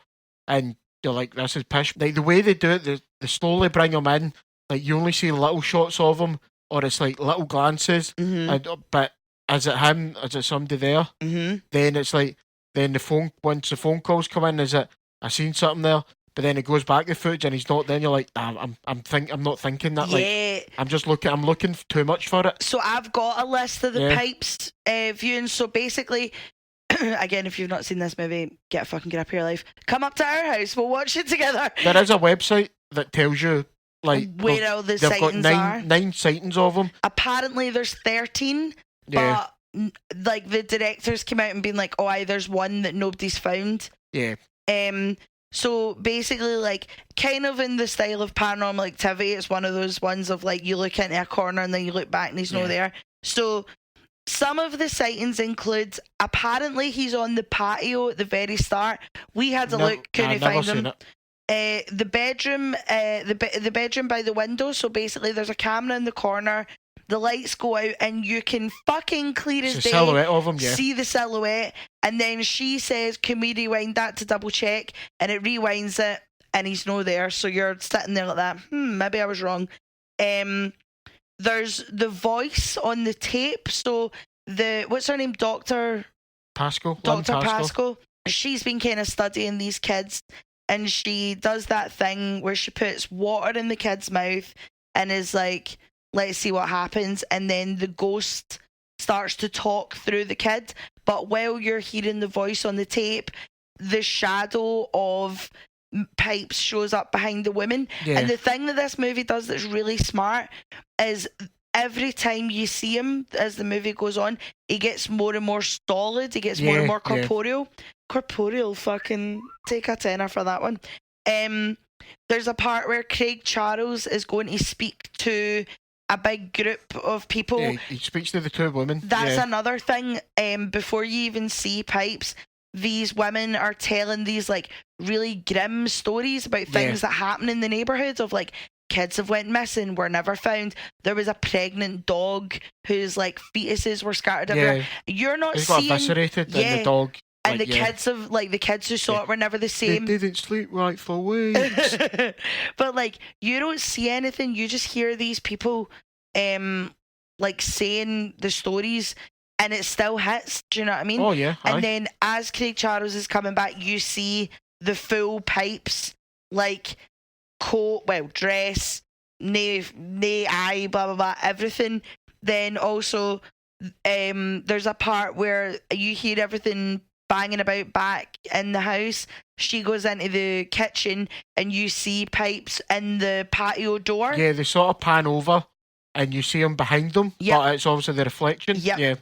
[SPEAKER 2] and you're like, this is pish. Like, the way they do it, they slowly bring them in. Like, you only see little shots of them, or it's like little glances. But is it him? Is it somebody there? Then it's like, once the phone calls come in, is it, I seen something there? But then it goes back to footage and he's not. Then you're like, I'm not thinking that. Like, I'm looking too much for it.
[SPEAKER 1] So I've got a list of the pipes viewing. So basically, again, if you've not seen this movie, get up your life. Come up to our house. We'll watch it together.
[SPEAKER 2] There is a website that tells you like
[SPEAKER 1] where all the
[SPEAKER 2] they've
[SPEAKER 1] sightings
[SPEAKER 2] got nine sightings of them.
[SPEAKER 1] Apparently, there's 13.
[SPEAKER 2] Yeah.
[SPEAKER 1] But like the directors came out and been like, oh, there's one that nobody's found.
[SPEAKER 2] Yeah.
[SPEAKER 1] So basically, like, kind of in the style of Paranormal Activity, it's one of those ones of like you look into a corner and then you look back and he's not there. So Some of the sightings include, apparently he's on the patio at the very start. We had to look, couldn't find him. The bedroom, the bedroom by the window. So basically, there's a camera in the corner. The lights go out, and you can fucking clear as day
[SPEAKER 2] silhouette of him, yeah.
[SPEAKER 1] see the silhouette. And then she says, "Can we rewind that to double check?" And it rewinds it, and he's no there. So you're sitting there like that. Maybe I was wrong. There's the voice on the tape. So what's her name, Dr.
[SPEAKER 2] Pascal.
[SPEAKER 1] Dr. Pascal. She's been kind of studying these kids, and she does that thing where she puts water in the kid's mouth and is like, let's see what happens. And then the ghost starts to talk through the kid. But while you're hearing the voice on the tape, the shadow of Pipes shows up behind the woman.
[SPEAKER 2] Yeah.
[SPEAKER 1] And the thing that this movie does that's really smart is every time you see him as the movie goes on, he gets more and more stolid. He gets more and more corporeal. Corporeal, fucking take a tenner for that one. There's a part where Craig Charles is going to speak to a big group of people.
[SPEAKER 2] Yeah, he speaks to the two women.
[SPEAKER 1] That's another thing. Before you even see Pipes, these women are telling these like really grim stories about things that happen in the neighborhood of like kids have went missing, were never found. There was a pregnant dog whose like fetuses were scattered everywhere. You're not seeing.
[SPEAKER 2] Got eviscerated, and the dog.
[SPEAKER 1] And the kids have like the kids who saw it were never the same.
[SPEAKER 2] They didn't sleep right for weeks.
[SPEAKER 1] But like you don't see anything. You just hear these people, like saying the stories. And it still hits, do you know what I mean?
[SPEAKER 2] Oh, yeah.
[SPEAKER 1] And then as Craig Charles is coming back, you see the full Pipes, like, coat, well, dress, nay eye, blah, blah, blah, everything. Then also, there's a part where you hear everything banging about back in the house. She goes into the kitchen, and you see Pipes in the patio door.
[SPEAKER 2] Yeah, they sort of pan over, and you see him behind them, but it's obviously the reflection.
[SPEAKER 1] Yep.
[SPEAKER 2] Yeah.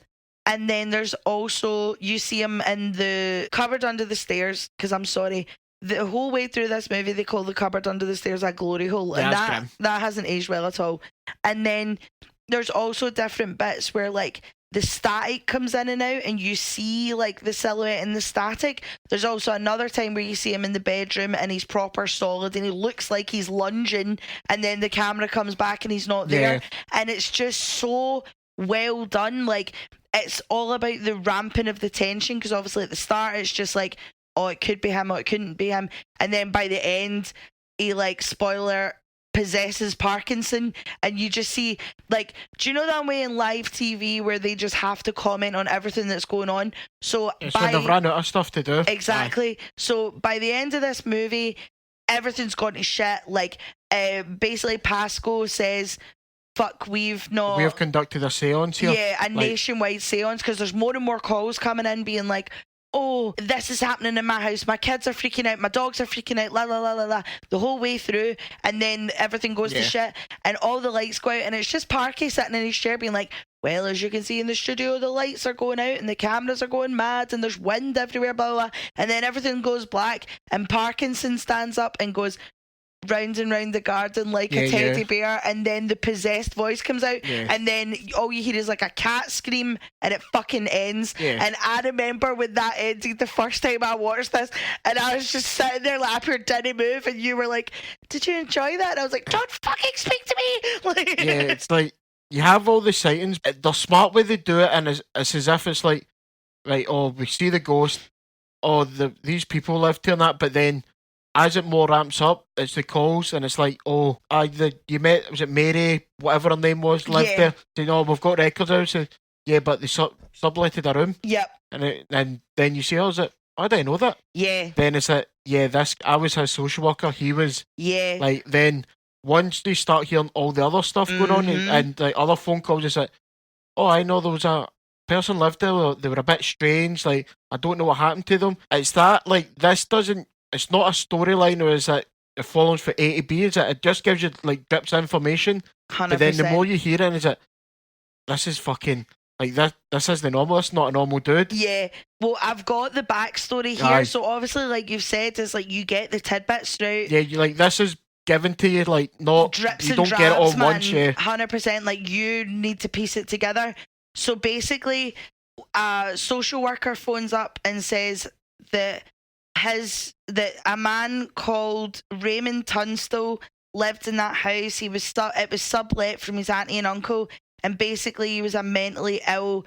[SPEAKER 1] And then there's also, you see him in the cupboard under the stairs, because I'm sorry, the whole way through this movie, they call the cupboard under the stairs a glory hole. And that hasn't aged well at all. And then there's also different bits where, like, the static comes in and out, and you see, like, the silhouette in the static. There's also another time where you see him in the bedroom, and he's proper solid, and he looks like he's lunging, and then the camera comes back, and he's not there. And it's just so well done. Like, it's all about the ramping of the tension, because obviously at the start it's just like, oh, it could be him, or it couldn't be him, and then by the end he, like, spoiler, possesses Parkinson, and you just see, like, do you know that way in live TV where they just have to comment on everything that's going on? So
[SPEAKER 2] they've run out of stuff to do.
[SPEAKER 1] Exactly. So by the end of this movie, everything's gone to shit. Like, basically Pascal says, fuck, we have
[SPEAKER 2] conducted a seance here.
[SPEAKER 1] Yeah, a nationwide seance, because there's more and more calls coming in being like, oh, this is happening in my house, my kids are freaking out, my dogs are freaking out, la la la la la, the whole way through. And then everything goes to shit, and all the lights go out, and it's just Parky sitting in his chair being like, well, as you can see in the studio, the lights are going out and the cameras are going mad and there's wind everywhere, blah blah blah. And then everything goes black, and Parkinson stands up and goes round and round the garden like a teddy bear, and then the possessed voice comes out, and then all you hear is like a cat scream, and it fucking ends. And I remember when that ended the first time I watched this, and I was just sitting there like, I didn't move, and you were like, did you enjoy that? And I was like, don't fucking speak to me. Like,
[SPEAKER 2] it's like you have all the sightings, the smart way they do it, and it's as if it's like, right, oh, we see the ghost, oh, these people lived here and that, but then as it more ramps up, it's the calls, and it's like, oh, you met, was it Mary, whatever her name was, lived there? Saying, oh, we've got records out. So, yeah, but they subletted a room.
[SPEAKER 1] Yep.
[SPEAKER 2] And then you see, oh, is it? I didn't know that.
[SPEAKER 1] Yeah.
[SPEAKER 2] Then it's like, I was his social worker. He was.
[SPEAKER 1] Yeah.
[SPEAKER 2] Like, then once they start hearing all the other stuff going on, and like other phone calls, it's like, oh, I know there was a person lived there. They were a bit strange. Like, I don't know what happened to them. It's that, like, this doesn't. It's not a storyline, or is it follows for A to B? Is it just gives you like drips of information?
[SPEAKER 1] 100%.
[SPEAKER 2] But then the more you hear it, is it this is fucking like that? This is the normal. It's not a normal dude.
[SPEAKER 1] Yeah. Well, I've got the backstory here, so obviously, like you've said, it's like you get the tidbits throughout.
[SPEAKER 2] Yeah, you like this is given to you, like not
[SPEAKER 1] drips
[SPEAKER 2] you
[SPEAKER 1] and
[SPEAKER 2] don't
[SPEAKER 1] drabs,
[SPEAKER 2] get it all
[SPEAKER 1] man,
[SPEAKER 2] once. Yeah,
[SPEAKER 1] 100%. Like you need to piece it together. So basically, a social worker phones up and says that a man called Raymond Tunstall lived in that house. It was sublet from his auntie and uncle, and basically he was a mentally ill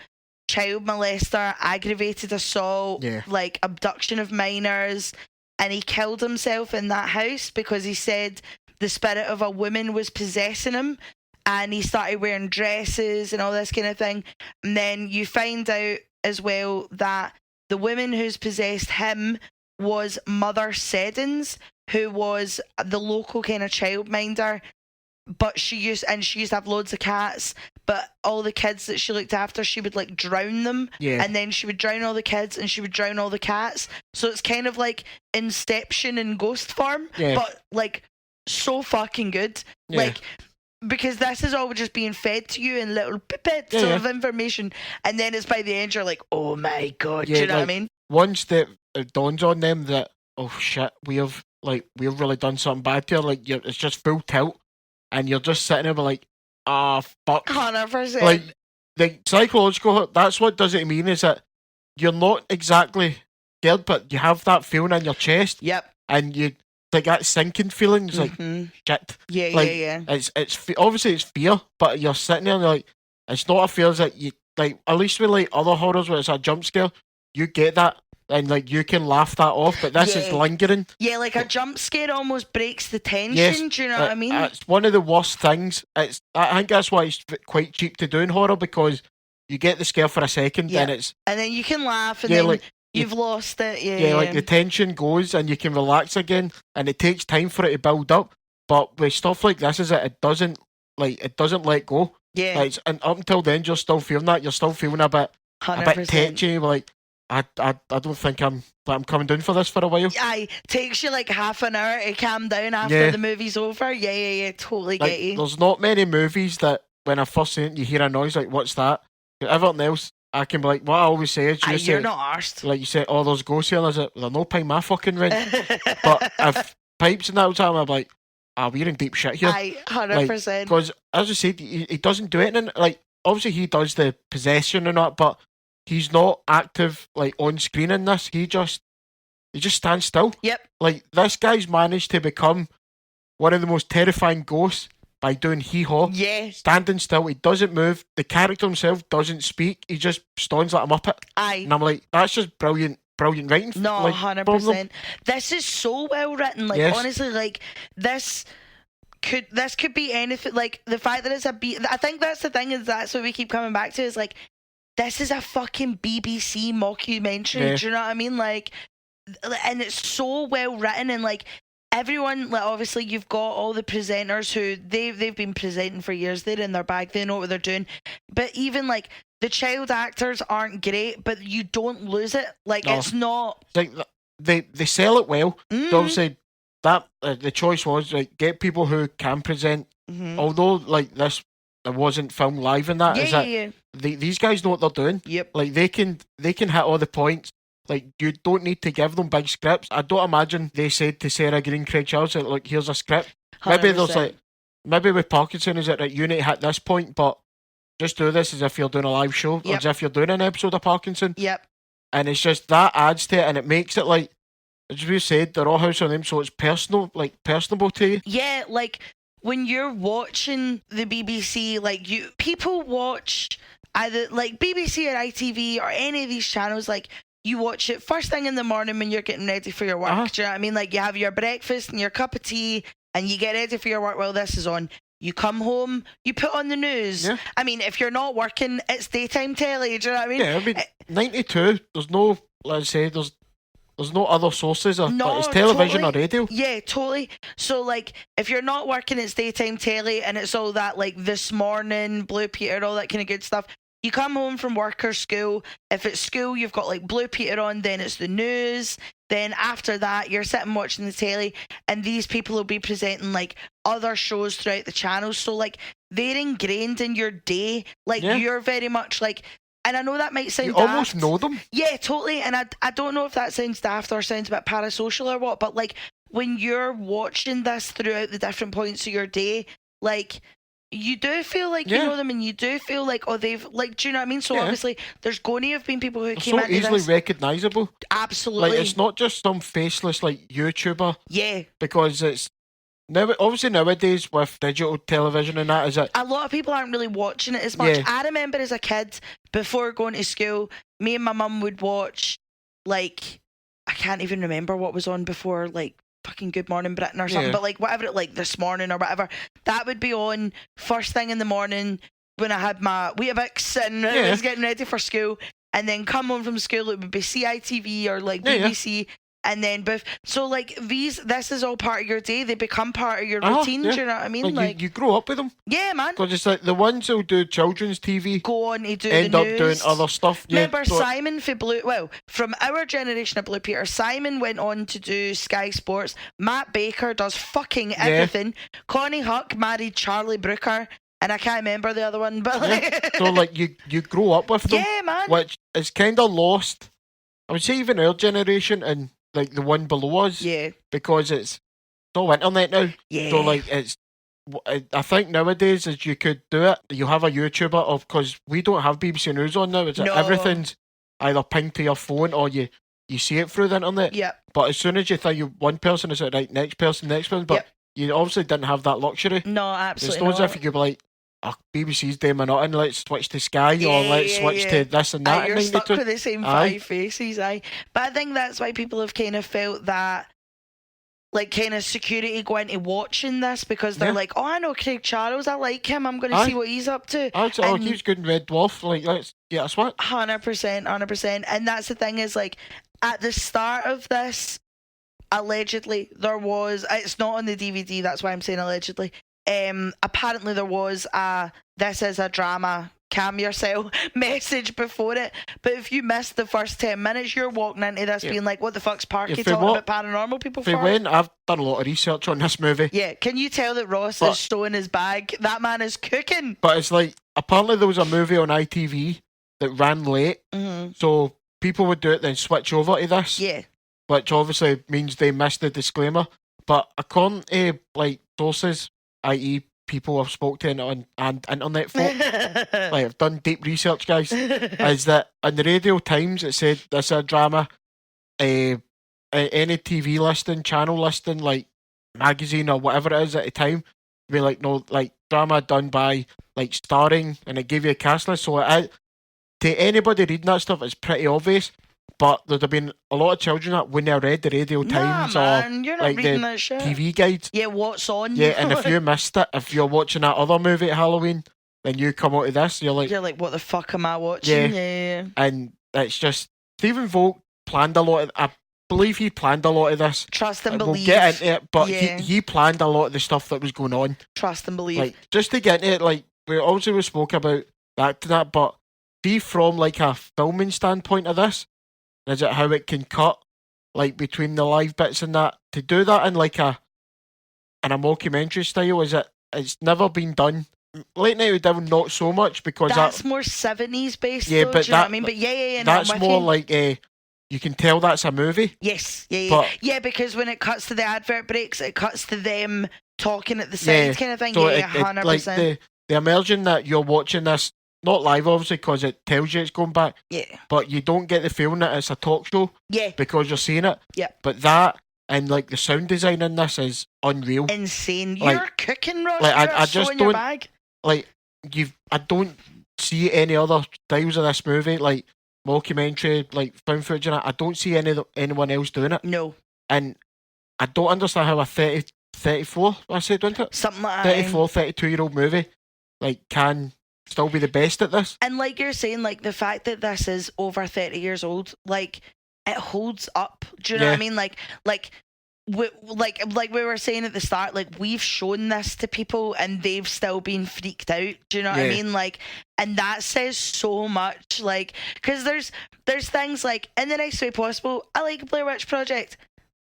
[SPEAKER 1] child molester, aggravated assault, like abduction of minors, and he killed himself in that house because he said the spirit of a woman was possessing him, and he started wearing dresses and all this kind of thing. And then you find out as well that the woman who's possessed him was Mother Seddons, who was the local kind of childminder. But she used to have loads of cats, but all the kids that she looked after, she would like drown them, and then she would drown all the kids and she would drown all the cats. So it's kind of like Inception in ghost form, but like so fucking good. Like, because this is all just being fed to you in little bits of information, and then it's by the end you're like, oh my god, do you know what I mean?
[SPEAKER 2] Once that it dawns on them that, oh shit, we've really done something bad here, like it's just full tilt, and you're just sitting there like, fuck.
[SPEAKER 1] 100%.
[SPEAKER 2] Like, the psychological, that's what does it mean, is that you're not exactly scared, but you have that feeling in your chest.
[SPEAKER 1] Yep.
[SPEAKER 2] And you, like, that sinking feeling, it's like, shit.
[SPEAKER 1] Yeah,
[SPEAKER 2] like,
[SPEAKER 1] yeah.
[SPEAKER 2] It's obviously it's fear, but you're sitting there and you're like, it's not a fear that you, like, at least with like other horrors where it's a jump scare, you get that. And like you can laugh that off, but this is lingering.
[SPEAKER 1] Yeah, like a jump scare almost breaks the tension. Do you know what I mean?
[SPEAKER 2] It's one of the worst things. I think that's why it's quite cheap to do in horror, because you get the scare for a second, and
[SPEAKER 1] then you can laugh, and then like, you've lost it. Yeah,
[SPEAKER 2] like the tension goes, and you can relax again, and it takes time for it to build up. But with stuff like this, it doesn't let go.
[SPEAKER 1] Yeah,
[SPEAKER 2] like, and up until then, you're still feeling that. You're still feeling a bit tetchy, like. I don't think I'm coming down for this for a while.
[SPEAKER 1] Aye, takes you like half an hour to calm down after the movie's over. Yeah, totally
[SPEAKER 2] like,
[SPEAKER 1] get you.
[SPEAKER 2] There's not many movies that when I first see it, you hear a noise like, what's that? Everything else, I can be like, what I always say is,
[SPEAKER 1] you're not arsed.
[SPEAKER 2] Like you say, oh, there's ghosts here, and I was like, they're not paying my fucking rent. But if pipes and that all the time, I'm like, we're in deep shit here.
[SPEAKER 1] Aye, 100%.
[SPEAKER 2] Because as I said, he doesn't do anything. Like, obviously he does the possession and that, but he's not active like on screen in this. He just stands still.
[SPEAKER 1] Yep.
[SPEAKER 2] Like, this guy's managed to become one of the most terrifying ghosts by doing hee-haw.
[SPEAKER 1] Yeah.
[SPEAKER 2] Standing still. He doesn't move. The character himself doesn't speak. He just stands like a muppet.
[SPEAKER 1] Aye.
[SPEAKER 2] And I'm like, that's just brilliant writing.
[SPEAKER 1] No,
[SPEAKER 2] like,
[SPEAKER 1] 100%. This is so well written. Like, honestly, like this could be anything. Like, the fact that it's I think that's the thing, is that's what we keep coming back to, is like, this is a fucking BBC mockumentary. Do you know what I mean? Like, and it's so well written, and like everyone, like, obviously you've got all the presenters who they've been presenting for years. They're in their bag. They know what they're doing. But even like the child actors aren't great, but you don't lose it. Like, it's not
[SPEAKER 2] like they sell it well. So obviously that the choice was like, get people who can present. Although like this, it wasn't filmed live in that. These guys know what they're doing.
[SPEAKER 1] Yep.
[SPEAKER 2] Like, they can hit all the points. Like, you don't need to give them big scripts. I don't imagine they said to Sarah Green, Craig Charles, that, like, here's a script.
[SPEAKER 1] 100%.
[SPEAKER 2] Maybe with Parkinson, is it that you need to hit this point, but just do this as if you're doing a live show, or as if you're doing an episode of Parkinson.
[SPEAKER 1] Yep.
[SPEAKER 2] And it's just that adds to it, and it makes it like, as we said, they're all house on them, so it's personable to you.
[SPEAKER 1] Yeah, like, when you're watching the BBC, like, people watch either like BBC or ITV or any of these channels, like, you watch it first thing in the morning when you're getting ready for your work. Do you know what I mean? Like, you have your breakfast and your cup of tea, and you get ready for your work while this is on. You come home, you put on the news.
[SPEAKER 2] Yeah.
[SPEAKER 1] I mean, if you're not working, it's daytime telly. Do you know what I mean?
[SPEAKER 2] Yeah, I mean, 92. There's no, let's say, there's no other sources. It's television or radio.
[SPEAKER 1] Yeah, totally. So, like, if you're not working, it's daytime telly, and it's all that, like, This Morning, Blue Peter, all that kind of good stuff. You come home from work or school. If it's school, you've got like Blue Peter on, then it's the news. Then after that, you're sitting watching the telly, and these people will be presenting like other shows throughout the channels. So like, they're ingrained in your day. Like, you're very much like, and I know that might sound
[SPEAKER 2] you
[SPEAKER 1] daft.
[SPEAKER 2] almost know them.
[SPEAKER 1] Yeah, totally. And I don't know if that sounds daft or sounds a bit parasocial or what, but like, when you're watching this throughout the different points of your day, like, you do feel like you know them, and you do feel like, oh, they've, like, do you know what I mean? So obviously there's going to have been people who
[SPEAKER 2] They're
[SPEAKER 1] came
[SPEAKER 2] so
[SPEAKER 1] into
[SPEAKER 2] easily
[SPEAKER 1] this.
[SPEAKER 2] recognisable.
[SPEAKER 1] Absolutely.
[SPEAKER 2] Like, it's not just some faceless, like, YouTuber.
[SPEAKER 1] Yeah.
[SPEAKER 2] Because it's obviously nowadays with digital television and that, is it?
[SPEAKER 1] A lot of people aren't really watching it as much.
[SPEAKER 2] Yeah.
[SPEAKER 1] I remember as a kid, before going to school, me and my mum would watch, like, I can't even remember what was on before, like, fucking Good Morning Britain or something, but like whatever, like This Morning or whatever, that would be on first thing in the morning when I had my Weetabix and I was getting ready for school, and then come home from school it would be CITV or like BBC. And then, so like this is all part of your day. They become part of your routine. Do you know what I mean?
[SPEAKER 2] Like you grow up with them.
[SPEAKER 1] Yeah, man.
[SPEAKER 2] Because it's like the ones who do children's TV
[SPEAKER 1] go on to do
[SPEAKER 2] end
[SPEAKER 1] the
[SPEAKER 2] up
[SPEAKER 1] news.
[SPEAKER 2] doing other stuff.
[SPEAKER 1] Remember Simon for Blue? Well, from our generation of Blue Peter, Simon went on to do Sky Sports. Matt Baker does fucking everything. Connie Huck married Charlie Brooker. And I can't remember the other one, but
[SPEAKER 2] so like you grow up with them.
[SPEAKER 1] Yeah, man.
[SPEAKER 2] Which is kind of lost. I would say even our generation and like the one below us.
[SPEAKER 1] Yeah.
[SPEAKER 2] Because it's all internet now.
[SPEAKER 1] Yeah.
[SPEAKER 2] So like I think nowadays as you could do it, you have a YouTuber of, because we don't have BBC News on now. It's like everything's either pinged to your phone or you see it through the internet.
[SPEAKER 1] Yep.
[SPEAKER 2] But as soon as you think one person is like, right, next person, but you obviously didn't have that luxury.
[SPEAKER 1] No, absolutely
[SPEAKER 2] it's not as if you could be like, oh, BBC's doing my nothing, let's switch to Sky or let's switch to this and that.
[SPEAKER 1] You're stuck with the same five faces, But I think that's why people have kind of felt that, like, kind of security going to watching this, because they're like, oh, I know Craig Charles, I like him, I'm going to see what he's up to.
[SPEAKER 2] He's good in Red Dwarf, like, let's get a switch.
[SPEAKER 1] 100%. And that's the thing is, like, at the start of this, allegedly, there was, it's not on the DVD, that's why I'm saying allegedly, apparently there was a "this is a drama, calm yourself" message before it, but if you missed the first 10 minutes you're walking into this being like, what the fuck's Parky talking about paranormal people for?
[SPEAKER 2] I've done a lot of research on this movie.
[SPEAKER 1] Can you tell that Ross is showing his bag? That man is cooking.
[SPEAKER 2] But it's like, apparently there was a movie on ITV that ran late, so people would do it then switch over to this, which obviously means they missed the disclaimer. But according to like sources, i.e. people I've spoken to and internet folk, like I've done deep research, guys, is that on the Radio Times it said this is a drama, any TV listing, channel listing, like magazine or whatever it is at the time, be like, no, like drama done by, like, starring, and it gave you a cast list. So to anybody reading that stuff, it's pretty obvious. But there'd have been a lot of children that wouldn't have read the Radio Times or
[SPEAKER 1] you're not
[SPEAKER 2] like
[SPEAKER 1] reading
[SPEAKER 2] the
[SPEAKER 1] that shit.
[SPEAKER 2] TV guides.
[SPEAKER 1] Yeah, what's on?
[SPEAKER 2] Yeah, and if you missed it, if you're watching that other movie at Halloween, then you come out of this, you're like,
[SPEAKER 1] what the fuck am I watching?
[SPEAKER 2] Yeah. And it's just, Stephen Volk planned a lot of, I believe he planned a lot of this.
[SPEAKER 1] Trust and believe.
[SPEAKER 2] We'll get into it, but he planned a lot of the stuff that was going on.
[SPEAKER 1] Trust and believe.
[SPEAKER 2] Like, just to get into it, like, we spoke about that, but see from like a filming standpoint of this, is it how it can cut, like, between the live bits and that, to do that in like in a mockumentary style, it's never been done. Late Night with Devil, not so much, because
[SPEAKER 1] that's more 70s based.
[SPEAKER 2] Yeah,
[SPEAKER 1] though,
[SPEAKER 2] but
[SPEAKER 1] do you know what I mean? But
[SPEAKER 2] that's more like you can tell that's a movie.
[SPEAKER 1] Yes, because when it cuts to the advert breaks, it cuts to them talking at the side, kind of thing.
[SPEAKER 2] So
[SPEAKER 1] 100%.
[SPEAKER 2] Like the immersion that you're watching this, not live obviously, because it tells you it's going back.
[SPEAKER 1] Yeah.
[SPEAKER 2] But you don't get the feeling that it's a talk show.
[SPEAKER 1] Yeah.
[SPEAKER 2] Because you're seeing it.
[SPEAKER 1] Yeah.
[SPEAKER 2] But that and like the sound design in this is unreal.
[SPEAKER 1] Insane.
[SPEAKER 2] Like,
[SPEAKER 1] you're cooking, Ross.
[SPEAKER 2] Like,
[SPEAKER 1] I just don't. Your bag.
[SPEAKER 2] Like, I don't see any other styles of this movie, like mockumentary, like found footage, and I don't see anyone else doing it.
[SPEAKER 1] No.
[SPEAKER 2] And I don't understand how a 34, I said, wasn't it?
[SPEAKER 1] Something like that.
[SPEAKER 2] 34, 32-year-old movie, like, can still be the best at this.
[SPEAKER 1] And like you're saying, like, the fact that this is over 30 years old, like, it holds up. Do you know what I mean? Like we were saying at the start, like, we've shown this to people and they've still been freaked out. Do you know what I mean? Like, and that says so much. Like, because there's things like, in the nicest way possible, I like Blair Witch Project.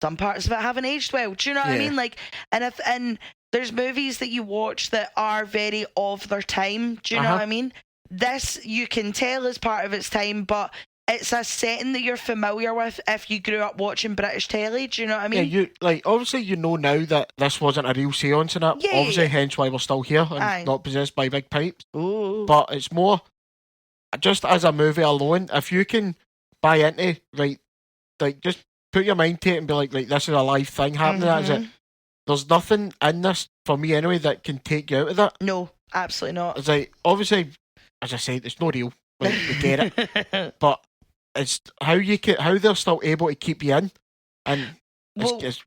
[SPEAKER 1] Some parts of it haven't aged well. Do you know what I mean? Like, and there's movies that you watch that are very of their time. Do you know what I mean? This, you can tell, is part of its time, but it's a setting that you're familiar with if you grew up watching British telly. Do you know what I mean?
[SPEAKER 2] Yeah, you like obviously you know now that this wasn't a real seance and that.
[SPEAKER 1] Yeah,
[SPEAKER 2] Obviously,
[SPEAKER 1] yeah.
[SPEAKER 2] hence why we're still here and
[SPEAKER 1] Aye.
[SPEAKER 2] not possessed by big pipes.
[SPEAKER 1] Ooh.
[SPEAKER 2] But it's more just as a movie alone. If you can buy into right, like just put your mind to it and be like this is a live thing happening. That is it. There's nothing in this for me anyway that can take you out of that.
[SPEAKER 1] No, absolutely not.
[SPEAKER 2] It's like obviously, as I said, it's not real. Like we get it, but it's how they're still able to keep you in, and it's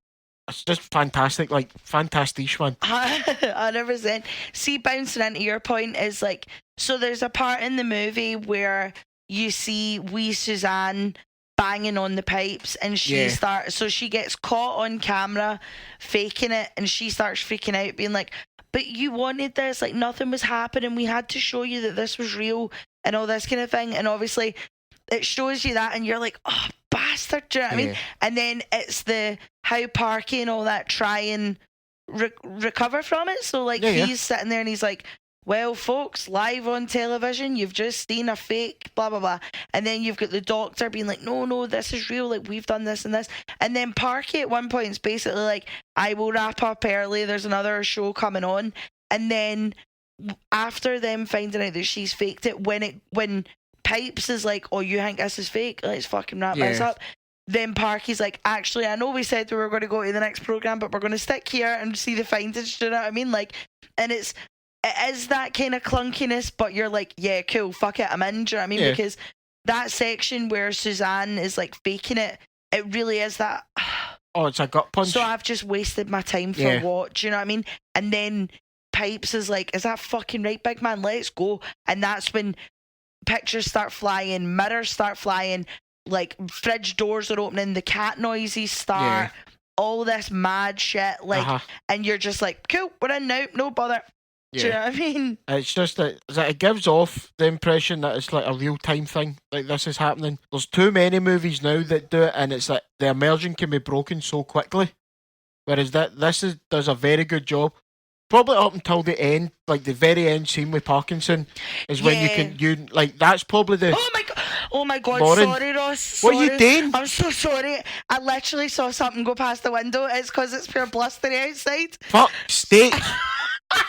[SPEAKER 2] just fantastic, like fantastic, man.
[SPEAKER 1] 100%. See, bouncing into your point is like, so there's a part in the movie where you see wee Suzanne banging on the pipes, and she gets caught on camera faking it, and she starts freaking out, being like, but you wanted this, like nothing was happening, we had to show you that this was real and all this kind of thing. And obviously it shows you that and you're like, oh bastard, do you know what I mean? And then it's the how Parky and all that try and recover from it. So like he's sitting there and he's like, well folks, live on television, you've just seen a fake blah blah blah. And then you've got the doctor being like, no, this is real, like we've done this and this. And then Parky at one point is basically like, I will wrap up early, there's another show coming on. And then after them finding out that she's faked it, when Pipes is like, oh, you think this is fake, let's fucking wrap this up, then Parky's like, actually, I know we said we were going to go to the next programme, but we're going to stick here and see the findings, do you know what I mean? Like, and it is that kind of clunkiness, but you're like, yeah, cool, fuck it, I'm in, do you know what I mean? Yeah. Because that section where Suzanne is like faking it, it really is that,
[SPEAKER 2] oh, it's a gut punch.
[SPEAKER 1] So I've just wasted my time for what, do you know what I mean? And then Pipes is like, is that fucking right, big man, let's go. And that's when pictures start flying, mirrors start flying, like fridge doors are opening, the cat noises start, all this mad shit, like, and you're just like, cool, we're in now, no bother. Do you know what I mean?
[SPEAKER 2] It's just that it gives off the impression that it's like a real time thing, like this is happening. There's too many movies now that do it, and it's like the immersion can be broken so quickly, whereas does a very good job. Probably up until the end, like the very end scene with Parkinson is when you like that's probably the.
[SPEAKER 1] Oh my god,
[SPEAKER 2] Lauren,
[SPEAKER 1] sorry Ross. Sorry.
[SPEAKER 2] What are you doing?
[SPEAKER 1] I'm so sorry. I literally saw something go past the window. It's because it's pure blustery outside.
[SPEAKER 2] Fuck steak.
[SPEAKER 1] I'm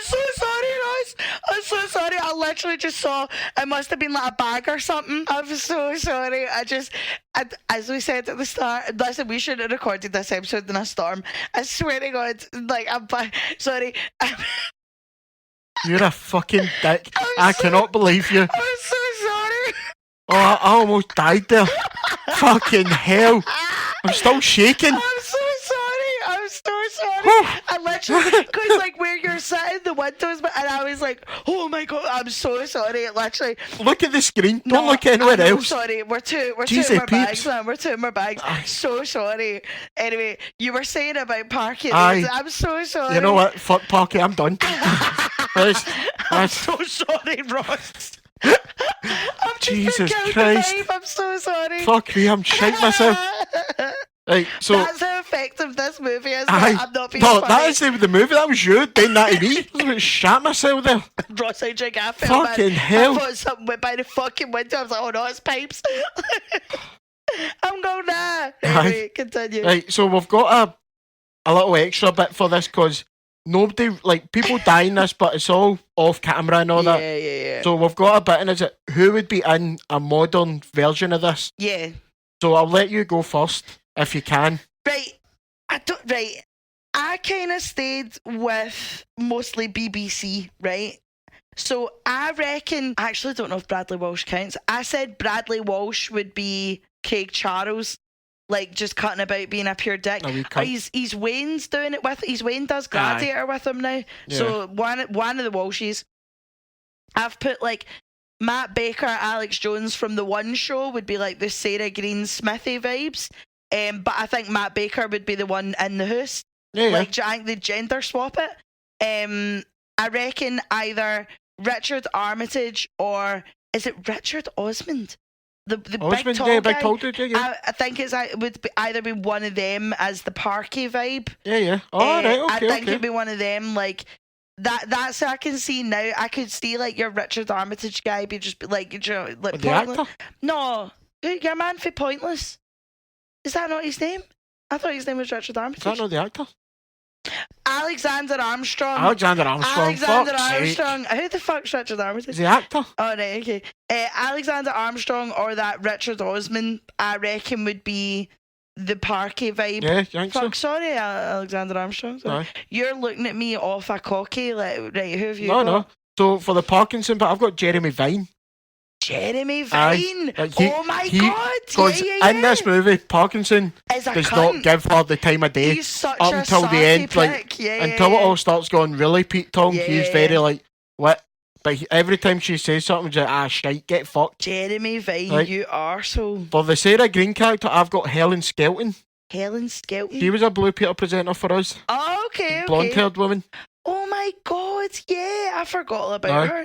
[SPEAKER 1] so sorry, Ross. I'm so sorry. I literally just saw, it must have been like a bag or something. I'm so sorry. As we said at the start, listen, we should have recorded this episode in a storm. I swear to God, like, sorry.
[SPEAKER 2] You're a fucking dick. I cannot believe you.
[SPEAKER 1] I'm so sorry.
[SPEAKER 2] Oh, I almost died there. Fucking hell. I'm still shaking.
[SPEAKER 1] I'm so sorry. I literally, because like where you're sitting, the windows, and I was like, oh my god, I'm so sorry. It literally.
[SPEAKER 2] Look at the screen. Don't look anywhere else.
[SPEAKER 1] Sorry, we're two in our bags, man. We're two in our bags. So sorry. Anyway, you were saying about Parky. I'm so sorry.
[SPEAKER 2] You know what? Fuck Parky. I'm done.
[SPEAKER 1] I'm so sorry, Ross.
[SPEAKER 2] Jesus Christ.
[SPEAKER 1] I'm so sorry.
[SPEAKER 2] Fuck me, I'm shite myself. Right, so
[SPEAKER 1] that's the effect of this movie, isn't it? I'm not being funny.
[SPEAKER 2] That is the movie. That was you doing that to me. I was about to shat myself there.
[SPEAKER 1] Ross, I drink after.
[SPEAKER 2] Fucking hell.
[SPEAKER 1] I thought something went by the fucking window. I was like, oh no, it's Pipes. I'm going there. Anyway, continue.
[SPEAKER 2] Right, so we've got a little extra bit for this because nobody, like, people die in this, but it's all off camera and all that.
[SPEAKER 1] Yeah.
[SPEAKER 2] So we've got a bit, and is it who would be in a modern version of this?
[SPEAKER 1] Yeah. So
[SPEAKER 2] I'll let you go first, if you can.
[SPEAKER 1] Right. I kind of stayed with mostly BBC, right? So I reckon, I actually don't know if Bradley Walsh counts. I said Bradley Walsh would be Craig Charles. Like just cutting about being a pure dick. He's Wayne's doing it with. Wayne does Gladiator with him now. Yeah. So one of the Walshies. I've put like Matt Baker, Alex Jones from the One Show would be like the Sarah Green Smithy vibes. But I think Matt Baker would be the one in the house.
[SPEAKER 2] Yeah.
[SPEAKER 1] Like I think they gender swap it. I reckon either Richard Armitage or is it Richard Osmond? The
[SPEAKER 2] Osmond,
[SPEAKER 1] big tall guy.
[SPEAKER 2] Yeah.
[SPEAKER 1] I think it would either be one of them as the Parky vibe.
[SPEAKER 2] Yeah. Oh, right, okay.
[SPEAKER 1] I think it'd be one of them, like That's what I can see now. I could see like your Richard Armitage guy be just like, you know, like
[SPEAKER 2] The actor?
[SPEAKER 1] No, your man for Pointless. Is that not his name? I thought his name was Richard
[SPEAKER 2] Is
[SPEAKER 1] Armitage.
[SPEAKER 2] that not the actor?
[SPEAKER 1] Alexander Armstrong.
[SPEAKER 2] Alexander Armstrong.
[SPEAKER 1] Alexander
[SPEAKER 2] Fuck's
[SPEAKER 1] Armstrong.
[SPEAKER 2] sake.
[SPEAKER 1] Who the fuck's Richard Armitage?
[SPEAKER 2] Is the actor?
[SPEAKER 1] Oh, right, okay. Alexander Armstrong or that Richard Osman, I reckon, would be the parky vibe.
[SPEAKER 2] Yeah, you think
[SPEAKER 1] Fuck,
[SPEAKER 2] so?
[SPEAKER 1] sorry, Alexander Armstrong. Sorry.
[SPEAKER 2] Aye.
[SPEAKER 1] You're looking at me off a cocky, like, right, who have you
[SPEAKER 2] No,
[SPEAKER 1] got?
[SPEAKER 2] no. So for the Parkinson, but I've got Jeremy Vine.
[SPEAKER 1] Jeremy
[SPEAKER 2] Aye.
[SPEAKER 1] Vine.
[SPEAKER 2] Like,
[SPEAKER 1] Oh my God.
[SPEAKER 2] Because
[SPEAKER 1] Yeah.
[SPEAKER 2] in this movie, Parkinson
[SPEAKER 1] Is a
[SPEAKER 2] does
[SPEAKER 1] cunt.
[SPEAKER 2] not give her the time of day
[SPEAKER 1] He's such
[SPEAKER 2] up
[SPEAKER 1] a
[SPEAKER 2] until the
[SPEAKER 1] sassy
[SPEAKER 2] end. Like,
[SPEAKER 1] prick. Yeah,
[SPEAKER 2] until it all starts going really Pete Tong,
[SPEAKER 1] Yeah,
[SPEAKER 2] he's
[SPEAKER 1] yeah,
[SPEAKER 2] very
[SPEAKER 1] yeah.
[SPEAKER 2] like, what? But every time she says something, he's like, shite, get fucked.
[SPEAKER 1] Jeremy Vine,
[SPEAKER 2] Right.
[SPEAKER 1] you arsehole.
[SPEAKER 2] For the Sarah Green character, I've got Helen Skelton.
[SPEAKER 1] Helen Skelton.
[SPEAKER 2] She was a Blue Peter presenter for us.
[SPEAKER 1] Oh, okay.
[SPEAKER 2] Blonde-haired woman.
[SPEAKER 1] Oh my God, yeah, I forgot all about
[SPEAKER 2] Aye.
[SPEAKER 1] her.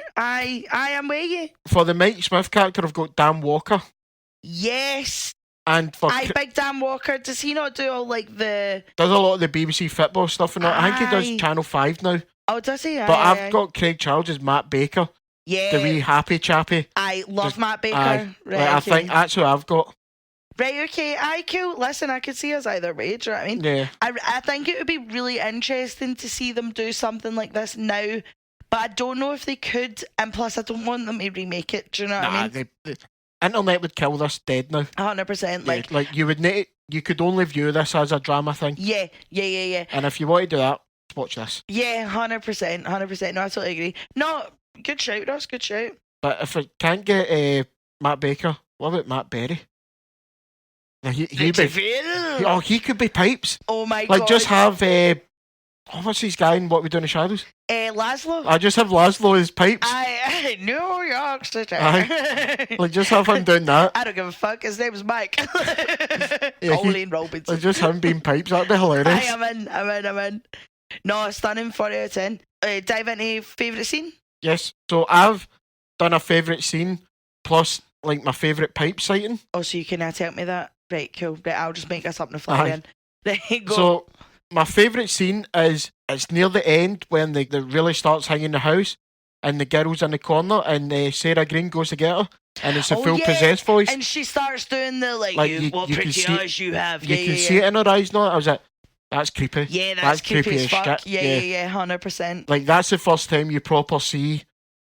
[SPEAKER 1] I am with you.
[SPEAKER 2] For the Mike Smith character, I've got Dan Walker.
[SPEAKER 1] Yes.
[SPEAKER 2] And for
[SPEAKER 1] Big Dan Walker, does he not do all like the...
[SPEAKER 2] does a lot of the BBC football stuff and all. I think he
[SPEAKER 1] Aye.
[SPEAKER 2] does Channel 5 now.
[SPEAKER 1] Oh, does he?
[SPEAKER 2] But
[SPEAKER 1] Aye,
[SPEAKER 2] I've
[SPEAKER 1] aye.
[SPEAKER 2] got Craig Charles as Matt Baker,
[SPEAKER 1] Yeah.
[SPEAKER 2] the wee happy chappy.
[SPEAKER 1] I love
[SPEAKER 2] Just-
[SPEAKER 1] Matt Baker.
[SPEAKER 2] Aye.
[SPEAKER 1] Right,
[SPEAKER 2] Like, I
[SPEAKER 1] okay.
[SPEAKER 2] think that's who I've got.
[SPEAKER 1] Right, okay. Aye, cool. Listen, I could see us either way, do you know what I mean?
[SPEAKER 2] Yeah.
[SPEAKER 1] I think it would be really interesting to see them do something like this now, but I don't know if they could, and plus I don't want them to remake it, do you know what I mean?
[SPEAKER 2] the internet would kill this dead now.
[SPEAKER 1] 100%.
[SPEAKER 2] Like you would need, you could only view this as a drama thing.
[SPEAKER 1] Yeah.
[SPEAKER 2] And if you want to do that, watch this.
[SPEAKER 1] Yeah, 100%. 100%. No, I totally agree. No, good shout, Ross. Good shout.
[SPEAKER 2] But if it can't get Matt Baker, what about Matt Berry? Now, he could be Pipes.
[SPEAKER 1] Oh my
[SPEAKER 2] Like,
[SPEAKER 1] God.
[SPEAKER 2] just have what's his guy in What We Do in the Shadows?
[SPEAKER 1] Laszlo.
[SPEAKER 2] I just have Laszlo as Pipes.
[SPEAKER 1] I New York City.
[SPEAKER 2] Like, just have him doing that.
[SPEAKER 1] I don't give a fuck. His name's Mike.
[SPEAKER 2] Yeah,
[SPEAKER 1] Colleen Robinson.
[SPEAKER 2] Like, just him being Pipes. That'd be hilarious.
[SPEAKER 1] I'm in. No, stunning. 40 out of 10. Dive into favourite scene.
[SPEAKER 2] Yes. So I've done a favourite scene plus like my favourite pipe sighting.
[SPEAKER 1] Oh, so you can tell me that? Right, cool. Right, I'll just make this up on the fly
[SPEAKER 2] Aye.
[SPEAKER 1] then. There you go.
[SPEAKER 2] So my favourite scene is it's near the end when they really starts hanging the house and the girl's in the corner and Sarah Green goes to get her and it's a
[SPEAKER 1] Oh,
[SPEAKER 2] full
[SPEAKER 1] yeah.
[SPEAKER 2] possessed voice.
[SPEAKER 1] And she starts doing the
[SPEAKER 2] Like,
[SPEAKER 1] what
[SPEAKER 2] you can
[SPEAKER 1] pretty
[SPEAKER 2] see-
[SPEAKER 1] eyes you have.
[SPEAKER 2] You
[SPEAKER 1] Yeah,
[SPEAKER 2] can
[SPEAKER 1] yeah,
[SPEAKER 2] see
[SPEAKER 1] yeah.
[SPEAKER 2] it in her eyes now. I was like, that's creepy.
[SPEAKER 1] Yeah, that's creepy as fuck.
[SPEAKER 2] shit.
[SPEAKER 1] Yeah, 100%.
[SPEAKER 2] Like that's the first time you proper see,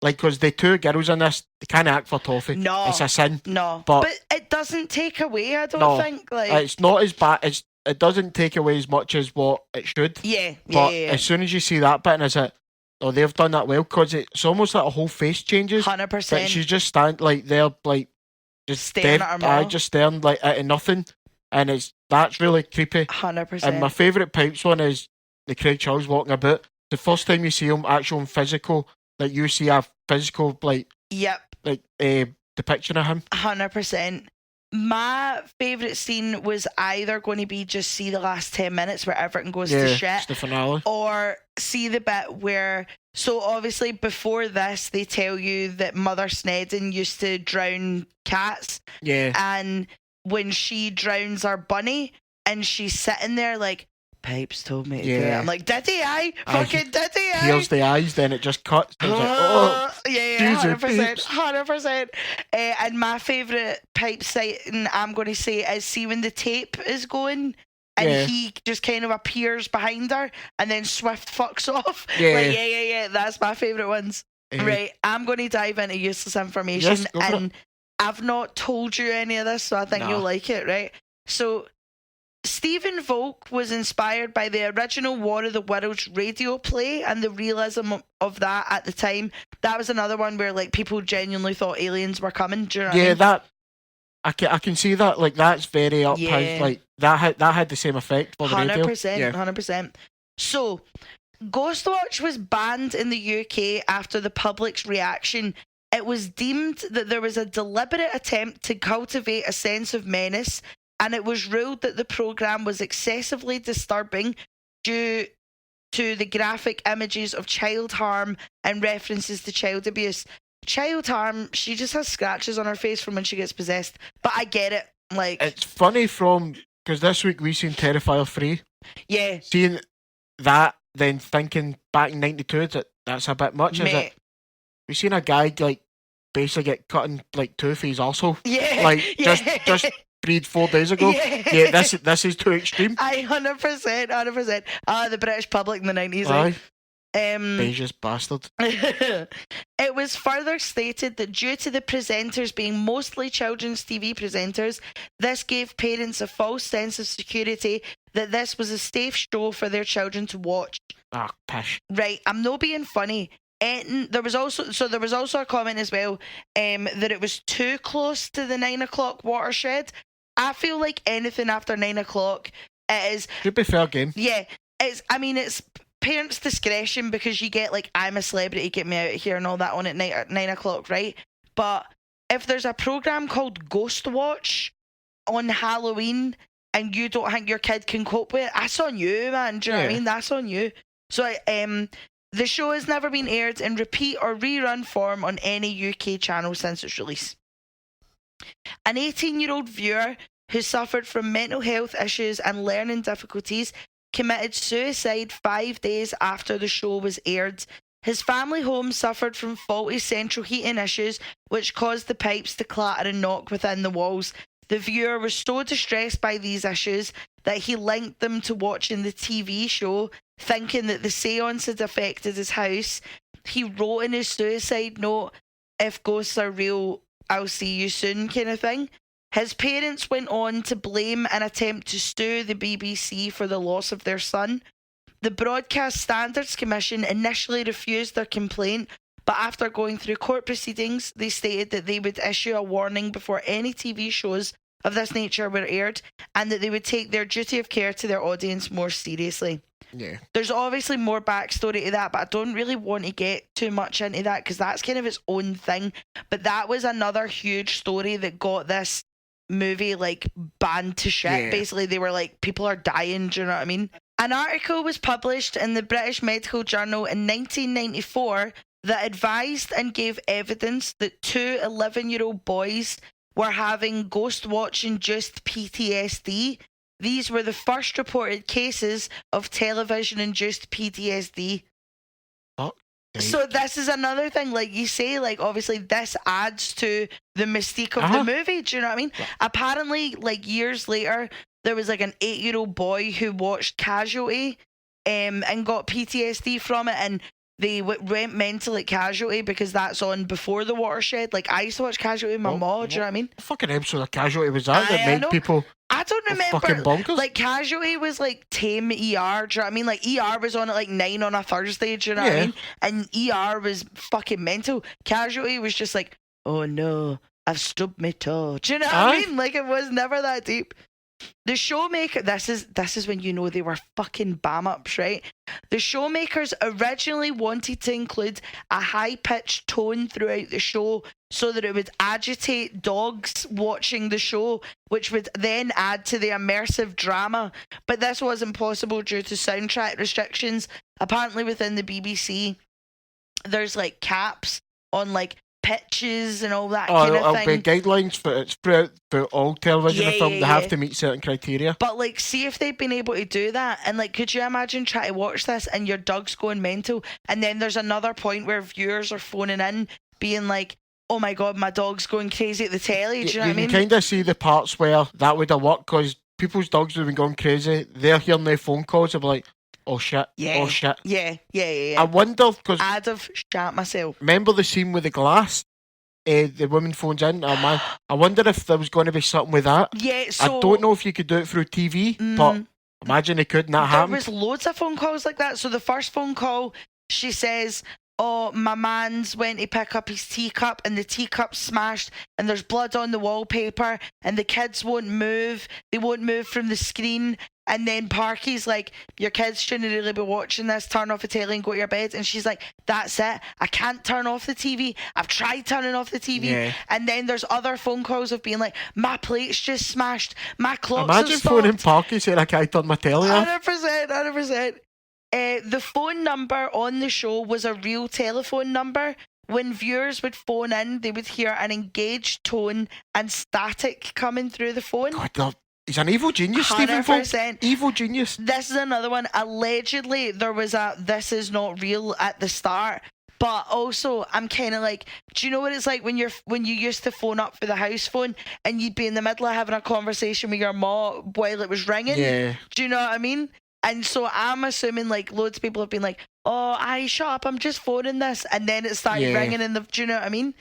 [SPEAKER 2] like, because the two girls in this, they can't act for toffee.
[SPEAKER 1] No.
[SPEAKER 2] It's a sin.
[SPEAKER 1] No,
[SPEAKER 2] But-
[SPEAKER 1] but it doesn't take away. I don't
[SPEAKER 2] No.
[SPEAKER 1] think. Like,
[SPEAKER 2] It's not as bad. It doesn't take away as much as what it should.
[SPEAKER 1] yeah,
[SPEAKER 2] But
[SPEAKER 1] yeah,
[SPEAKER 2] as soon as you see that bit, and it's like, oh, they've done that well, because it's almost like a whole face changes.
[SPEAKER 1] 100%.
[SPEAKER 2] But she's just like there, like just
[SPEAKER 1] Staring
[SPEAKER 2] dead,
[SPEAKER 1] at her mum.
[SPEAKER 2] just staring like at nothing, and that's really creepy.
[SPEAKER 1] 100%.
[SPEAKER 2] And my favourite Pipes one is the Craig Charles walking about. The first time you see him actual and physical, like you see a physical
[SPEAKER 1] Yep,
[SPEAKER 2] depiction of him.
[SPEAKER 1] 100%. My favourite scene was either going to be just see the last 10 minutes where everything goes to
[SPEAKER 2] It's
[SPEAKER 1] shit,
[SPEAKER 2] the finale.
[SPEAKER 1] or see the bit where. So obviously before this, they tell you that Mother Snedden used to drown cats,
[SPEAKER 2] Yeah.
[SPEAKER 1] and when she drowns her bunny, and she's sitting there like, Pipes told me to do it.
[SPEAKER 2] Yeah.
[SPEAKER 1] I'm like, did he?
[SPEAKER 2] Aye.
[SPEAKER 1] Fucking did he?
[SPEAKER 2] Heals the eyes, then it just cuts. I was like, oh,
[SPEAKER 1] yeah,
[SPEAKER 2] Jesus,
[SPEAKER 1] 100%,
[SPEAKER 2] Pipes.
[SPEAKER 1] 100%. And my favourite pipe sighting, I'm going to say, is see when the tape is going and
[SPEAKER 2] Yeah.
[SPEAKER 1] he just kind of appears behind her and then swift fucks off.
[SPEAKER 2] Yeah.
[SPEAKER 1] Like, yeah. That's my favourite ones. Right, I'm going to dive into useless information,
[SPEAKER 2] Yes, go for
[SPEAKER 1] and I've not told you any of this, so I think
[SPEAKER 2] Nah.
[SPEAKER 1] you'll like it, right? So, Stephen Volk was inspired by the original War of the Worlds radio play and the realism of that at the time. That was another one where like people genuinely thought aliens were coming. Do you know what I
[SPEAKER 2] Yeah,
[SPEAKER 1] mean?
[SPEAKER 2] that I can see that. Like that's very up
[SPEAKER 1] Yeah.
[SPEAKER 2] his, like that had the same effect for the radio.
[SPEAKER 1] 100%,
[SPEAKER 2] Yeah.
[SPEAKER 1] 100%. So, Ghostwatch was banned in the UK after the public's reaction. It was deemed that there was a deliberate attempt to cultivate a sense of menace, and it was ruled that the programme was excessively disturbing due to the graphic images of child harm and references to child abuse. Child harm, she just has scratches on her face from when she gets possessed, but I get it. Like,
[SPEAKER 2] It's funny because this week we seen Terrifier 3.
[SPEAKER 1] yeah,
[SPEAKER 2] Seeing that, then thinking back in '92, that that's a bit much, is it?
[SPEAKER 1] Mate.
[SPEAKER 2] We seen a guy like basically get cut in like two of his also.
[SPEAKER 1] Yeah.
[SPEAKER 2] Like
[SPEAKER 1] yeah.
[SPEAKER 2] just breed 4 days ago. Yeah, this is too extreme.
[SPEAKER 1] 100%. The British public in the 90s.
[SPEAKER 2] Aye.
[SPEAKER 1] Um,
[SPEAKER 2] Beige bastard.
[SPEAKER 1] It was further stated that due to the presenters being mostly children's TV presenters, this gave parents a false sense of security that this was a safe show for their children to watch.
[SPEAKER 2] Ah, pish.
[SPEAKER 1] Right, I'm not being funny. There was also a comment as well that it was too close to the 9 o'clock watershed. I feel like anything after 9 o'clock, it is.
[SPEAKER 2] Should be fair game.
[SPEAKER 1] Yeah, it's parents' discretion, because you get like I'm a celebrity, get me out of here and all that on at night at 9 o'clock, right? But if there's a program called Ghostwatch on Halloween and you don't think your kid can cope with it, that's on you, man. Do you know what I mean? That's on you. So the show has never been aired in repeat or rerun form on any UK channel since its release. An 18-year-old viewer who suffered from mental health issues and learning difficulties committed suicide 5 days after the show was aired. His family home suffered from faulty central heating issues, which caused the pipes to clatter and knock within the walls. The viewer was so distressed by these issues that he linked them to watching the TV show, thinking that the seance had affected his house. He wrote in his suicide note, "If ghosts are real, I'll see you soon," kind of thing. His parents went on to blame and attempt to sue the BBC for the loss of their son. The Broadcast Standards Commission initially refused their complaint, but after going through court proceedings, they stated that they would issue a warning before any TV shows of this nature were aired, and that they would take their duty of care to their audience more seriously.
[SPEAKER 2] Yeah.
[SPEAKER 1] There's obviously more backstory to that, but I don't really want to get too much into that because that's kind of its own thing. But that was another huge story that got this movie like banned to shit.
[SPEAKER 2] Yeah.
[SPEAKER 1] Basically, they were like, people are dying, do you know what I mean? An article was published in the British Medical Journal in 1994 that advised and gave evidence that 2 11-year-old boys were having Ghostwatch-induced PTSD. These were the first reported cases of television-induced PTSD. So this is another thing, like you say, like obviously this adds to the mystique of the movie, do you know what I mean? Yeah. Apparently, like years later, there was like an 8-year-old boy who watched Casualty and got PTSD from it, and they went mental at Casualty because that's on before the watershed. Like I used to watch Casualty with my mom, do you know what I mean?
[SPEAKER 2] What fucking episode of Casualty was that made people...
[SPEAKER 1] I don't remember.
[SPEAKER 2] Fucking bonkers.
[SPEAKER 1] Like Casualty was like tame ER. Do you know what I mean? Like ER was on at like 9 on a Thursday. Do you know what I mean? And ER was fucking mental. Casualty was just like, oh no, I've stubbed my toe. Do you know what I mean? Like it was never that deep. The showmaker, this is when you know they were fucking bam ups, right? The showmakers originally wanted to include a high-pitched tone throughout the show so that it would agitate dogs watching the show, which would then add to the immersive drama. But this wasn't possible due to soundtrack restrictions. Apparently within the BBC, there's like caps on like pitches and all that kind of thing.
[SPEAKER 2] Be guidelines for it's throughout all television and film. They have to meet certain criteria.
[SPEAKER 1] But like, see if they've been able to do that, and like, could you imagine trying to watch this and your dog's going mental, and then there's another point where viewers are phoning in, being like, "Oh my god, my dog's going crazy at the telly." Do you know what I mean?
[SPEAKER 2] You kind of see the parts where that would have worked because people's dogs would have been going crazy. They're hearing their phone calls. They'll be like, "Oh shit! Oh shit!"
[SPEAKER 1] Yeah.
[SPEAKER 2] I wonder because
[SPEAKER 1] I'd have shat myself.
[SPEAKER 2] Remember the scene with the glass? The woman phones in. Oh man, I wonder if there was going to be something with that.
[SPEAKER 1] Yeah, so
[SPEAKER 2] I don't know if you could do it through TV, but imagine it could, and that happened.
[SPEAKER 1] There was loads of phone calls like that. So the first phone call, she says, "Oh, my man's went to pick up his teacup and the teacup smashed and there's blood on the wallpaper and the kids won't move. They won't move from the screen." And then Parky's like, "Your kids shouldn't really be watching this. Turn off the telly and go to your bed." And she's like, "That's it. I can't turn off the TV. I've tried turning off the TV." Yeah. And then there's other phone calls of being like, "My plate's just smashed. My clock's
[SPEAKER 2] Imagine phoning Parky saying I can't turn my telly off.
[SPEAKER 1] 100%. The phone number on the show was a real telephone number. When viewers would phone in, they would hear an engaged tone and static coming through the phone.
[SPEAKER 2] God, He's an evil genius, Stephen Ford.
[SPEAKER 1] 100%.
[SPEAKER 2] Evil genius.
[SPEAKER 1] This is another one. Allegedly, there was a "this is not real" at the start. But also, I'm kind of like, do you know what it's like when you used to phone up for the house phone and you'd be in the middle of having a conversation with your mom while it was ringing?
[SPEAKER 2] Yeah.
[SPEAKER 1] Do you know what I mean? And so I'm assuming like loads of people have been like, "Oh, shut up! I'm just phoning this," and then it started ringing in the. Do you know what I mean?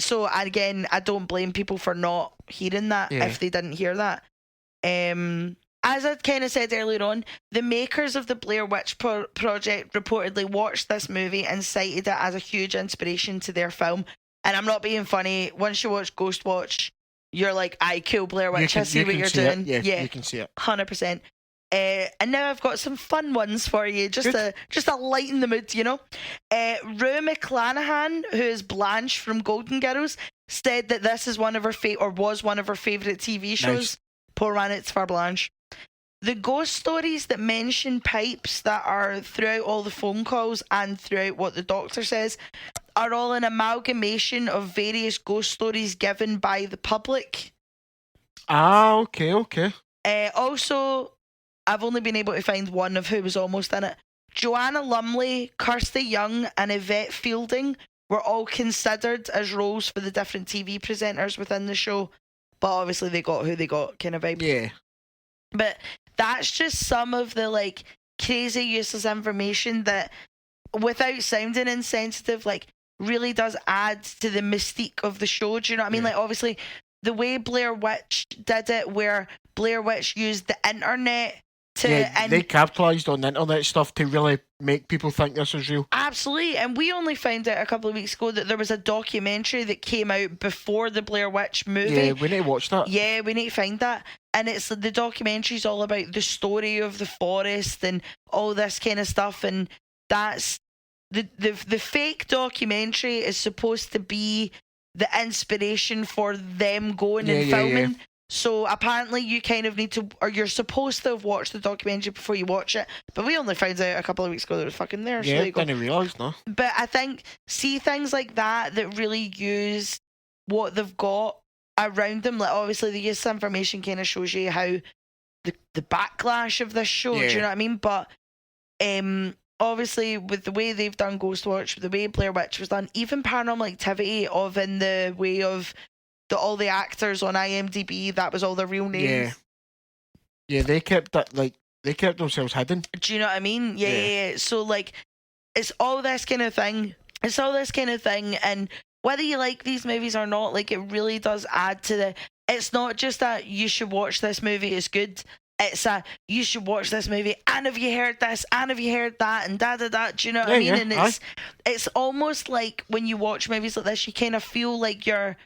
[SPEAKER 1] So again, I don't blame people for not hearing that if they didn't hear that. As I kind of said earlier on, the makers of the Blair Witch Project reportedly watched this movie and cited it as a huge inspiration to their film. And I'm not being funny. Once you watch Ghostwatch, you're like, "I kill Blair Witch. I see what you're doing."
[SPEAKER 2] Yeah, you can see it.
[SPEAKER 1] 100%. And now I've got some fun ones for you, just to lighten the mood, you know. Rue McClanahan, who is Blanche from Golden Girls, said that this is one of her was one of her favourite TV shows.
[SPEAKER 2] Nice.
[SPEAKER 1] Pour one, it's for Blanche. The ghost stories that mention pipes that are throughout all the phone calls and throughout what the doctor says are all an amalgamation of various ghost stories given by the public.
[SPEAKER 2] Okay.
[SPEAKER 1] Also, I've only been able to find one of who was almost in it. Joanna Lumley, Kirsty Young, and Yvette Fielding were all considered as roles for the different TV presenters within the show, but obviously they got who they got kind of vibe.
[SPEAKER 2] Yeah.
[SPEAKER 1] But that's just some of the like crazy useless information that, without sounding insensitive, like really does add to the mystique of the show. Do you know what I mean? Like obviously the way Blair Witch did it, where Blair Witch used the internet to
[SPEAKER 2] they capitalised on the internet stuff to really make people think this is real. Absolutely.
[SPEAKER 1] And we only found out a couple of weeks ago that there was a documentary that came out before the Blair Witch movie.
[SPEAKER 2] Yeah, we need to watch that.
[SPEAKER 1] Yeah, we need to find that. And it's the documentary's all about the story of the forest and all this kind of stuff. And that's the fake documentary is supposed to be the inspiration for them going and filming.
[SPEAKER 2] Yeah.
[SPEAKER 1] So apparently you kind of need to, or you're supposed to have watched the documentary before you watch it. But we only found out a couple of weeks ago that it was fucking there.
[SPEAKER 2] Yeah,
[SPEAKER 1] so
[SPEAKER 2] I didn't realise, no.
[SPEAKER 1] But I think, see things like that really use what they've got around them. Like obviously the use information kind of shows you how the backlash of this show, do you know what I mean? But obviously with the way they've done Ghostwatch, with the way Blair Witch was done, even Paranormal Activity, in the way of all the actors on IMDb, that was all their real names.
[SPEAKER 2] Yeah, they kept that, like, they kept themselves hidden.
[SPEAKER 1] Do you know what I mean? Yeah. So like, it's all this kind of thing. And whether you like these movies or not, like, it really does add to it's not just that you should watch this movie, it's good. It's you should watch this movie, and have you heard this, and have you heard that, and da. Do you know what I mean? And it's almost like when you watch movies like this, you kind of feel like you're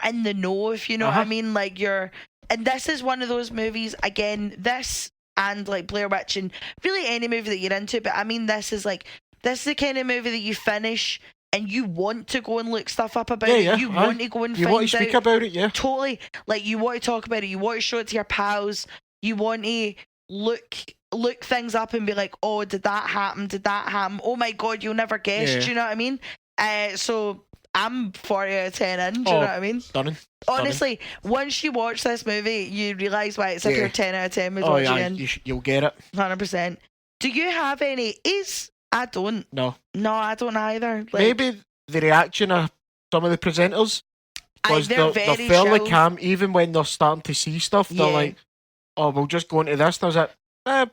[SPEAKER 1] in the know, if you know what I mean. Like and this is one of those movies, again, this and like Blair Witch and really any movie that you're into, but I mean this is the kind of movie that you finish and you want to go and look stuff up about it. You want to go and find out.
[SPEAKER 2] You want to speak about it, yeah.
[SPEAKER 1] Totally. Like, you want to talk about it. You want to show it to your pals. You want to look things up and be like, "Oh, did that happen? Oh my God, you'll never guess." Do you know what I mean? So I'm 40 out of 10 in. Do you know what I mean?
[SPEAKER 2] Stunning.
[SPEAKER 1] Honestly, once you watch this movie, you realise why it's if you're 10 out of 10 with watching in.
[SPEAKER 2] You'll get it.
[SPEAKER 1] 100%. Do you have any? I don't.
[SPEAKER 2] No,
[SPEAKER 1] I don't either. Like,
[SPEAKER 2] maybe the reaction of some of the presenters was they're fairly calm, even when they're starting to see stuff. They're like, "Oh, we'll just go into this." There's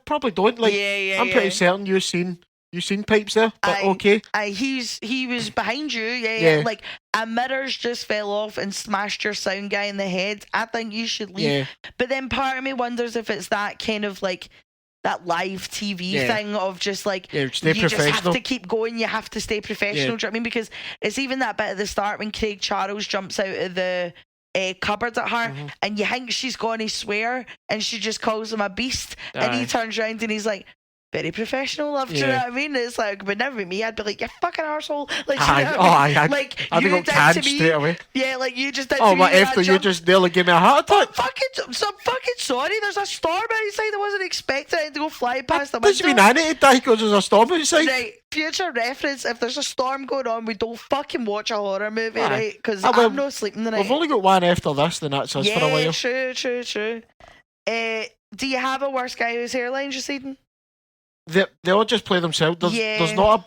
[SPEAKER 2] probably don't. Like, I'm pretty certain you've seen pipes there, but okay.
[SPEAKER 1] He was behind you, yeah. Like, a mirror's just fell off and smashed your sound guy in the head. I think you should leave.
[SPEAKER 2] Yeah.
[SPEAKER 1] But then part of me wonders if it's that kind of like that live TV thing of just like,
[SPEAKER 2] stay
[SPEAKER 1] you just have to keep going, you have to stay professional. Do you know what I mean? Because it's even that bit at the start when Craig Charles jumps out of the cupboard at her, and you think she's going to swear, and she just calls him a beast, and he turns around and he's like, "Very professional, love." Do you know what I mean? It's like, but never me, I'd be like, "You fucking arsehole." Like, like,
[SPEAKER 2] I'd
[SPEAKER 1] you
[SPEAKER 2] be
[SPEAKER 1] did to me
[SPEAKER 2] straight away.
[SPEAKER 1] Yeah, like you just did
[SPEAKER 2] to me.
[SPEAKER 1] Oh, but
[SPEAKER 2] after you just nearly gave me a heart attack.
[SPEAKER 1] I'm fucking sorry, there's a storm outside. I wasn't expecting it to go fly past the window.
[SPEAKER 2] Doesn't mean I need to die because there's a storm outside.
[SPEAKER 1] Right, future reference, if there's a storm going on, we don't fucking watch a horror movie, right? Because I'm not sleeping the night.
[SPEAKER 2] We've only got one after this, then that's us for a while.
[SPEAKER 1] True. Do you have a worse guy whose hairline, Jason?
[SPEAKER 2] They all just play themselves. There's not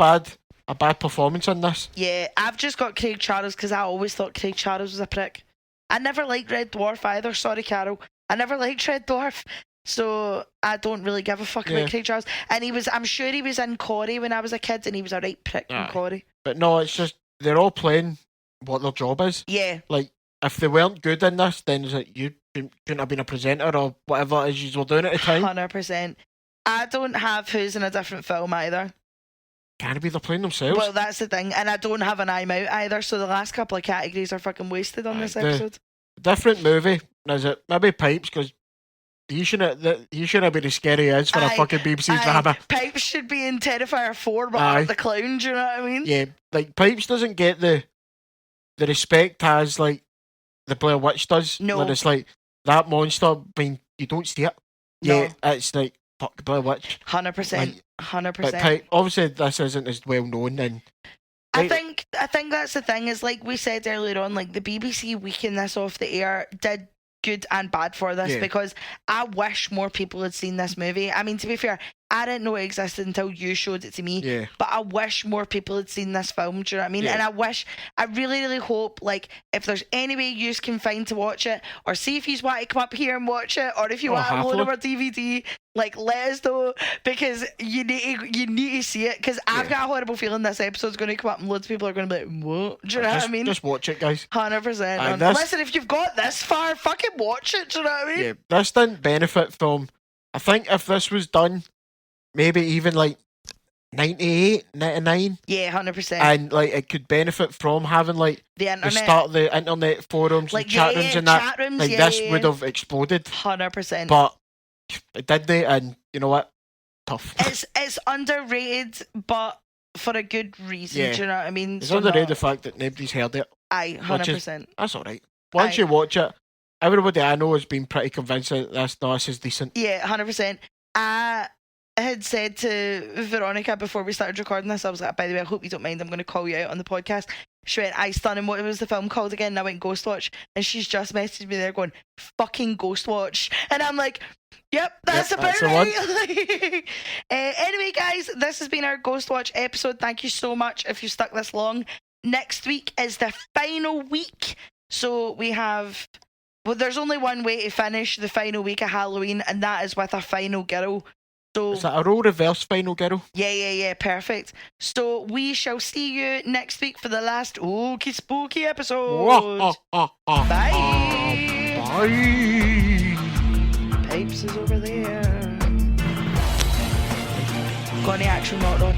[SPEAKER 2] a bad performance in this.
[SPEAKER 1] Yeah, I've just got Craig Charles because I always thought Craig Charles was a prick. I never liked Red Dwarf either. Sorry, Carol. I never liked Red Dwarf. So I don't really give a fuck about Craig Charles. And I'm sure he was in Corey when I was a kid, and he was a right prick in Corey.
[SPEAKER 2] But no, it's just they're all playing what their job is.
[SPEAKER 1] Yeah.
[SPEAKER 2] Like, if they weren't good in this, then it's like you couldn't have been a presenter or whatever it is you were doing at the time.
[SPEAKER 1] 100%. I don't have Who's in a Different Film either.
[SPEAKER 2] Can it be they're playing themselves?
[SPEAKER 1] Well, that's the thing. And I don't have an I'm Out either, so the last couple of categories are fucking wasted on this episode.
[SPEAKER 2] Different movie. Is it maybe Pipes? Because he shouldn't be as scary as for a fucking BBC drama.
[SPEAKER 1] Pipes should be in Terrifier 4, but Art the Clown, do you know what I mean?
[SPEAKER 2] Yeah, like Pipes doesn't get the respect as like the Blair Witch does.
[SPEAKER 1] No.
[SPEAKER 2] When it's like that monster, I mean, you don't see it.
[SPEAKER 1] No.
[SPEAKER 2] Yeah, it's like fuck Blair Witch.
[SPEAKER 1] 100%. 100%.
[SPEAKER 2] But obviously this isn't as well known, and
[SPEAKER 1] I think that's the thing, is like we said earlier on, like the BBC weeking this off the air did good and bad for this, because I wish more people had seen this movie. I mean, to be fair, I didn't know it existed until you showed it to me, but I wish more people had seen this film, do you know what I mean? And I really, really hope, like, if there's any way you can find to watch it, or see if you want to come up here and watch it, or if you want to load up our DVD, like, let us know, because you need to see it, because I've got a horrible feeling this episode's going to come up and loads of people are going to be like, what? Do you know what I mean?
[SPEAKER 2] Just watch it, guys.
[SPEAKER 1] 100%. Listen, if you've got this far, fucking watch it, do you know what I mean?
[SPEAKER 2] Yeah, this didn't benefit from, I think if this was done maybe even like 98, 99.
[SPEAKER 1] Yeah, 100%.
[SPEAKER 2] And like it could benefit from having like
[SPEAKER 1] the internet,
[SPEAKER 2] start of the internet forums, like, and chat rooms and that. Like this would have exploded.
[SPEAKER 1] 100%.
[SPEAKER 2] But it didn't, and you know what? Tough.
[SPEAKER 1] It's underrated, but for a good reason. Do you know what I mean?
[SPEAKER 2] It's underrated the fact that nobody's heard it.
[SPEAKER 1] Aye, 100%.
[SPEAKER 2] That's alright. Once you watch it, everybody I know has been pretty convinced that this is decent.
[SPEAKER 1] Yeah, 100%. I had said to Veronica before we started recording this, I was like, by the way, I hope you don't mind, I'm going to call you out on the podcast. She went, I stunning, what was the film called again? And I went, Ghostwatch. And she's just messaged me there going, fucking Ghostwatch. And I'm like, yep, that's about right. Anyway, guys, this has been our Ghostwatch episode. Thank you so much if you stuck this long. Next week is the final week. So we have, well, there's only one way to finish the final week of Halloween, and that is with a final girl. So, is that
[SPEAKER 2] a role reverse final girl?
[SPEAKER 1] Yeah, perfect. So we shall see you next week for the last spooky episode. Bye.
[SPEAKER 2] Bye.
[SPEAKER 1] Pipes is over there. Got any action, not on.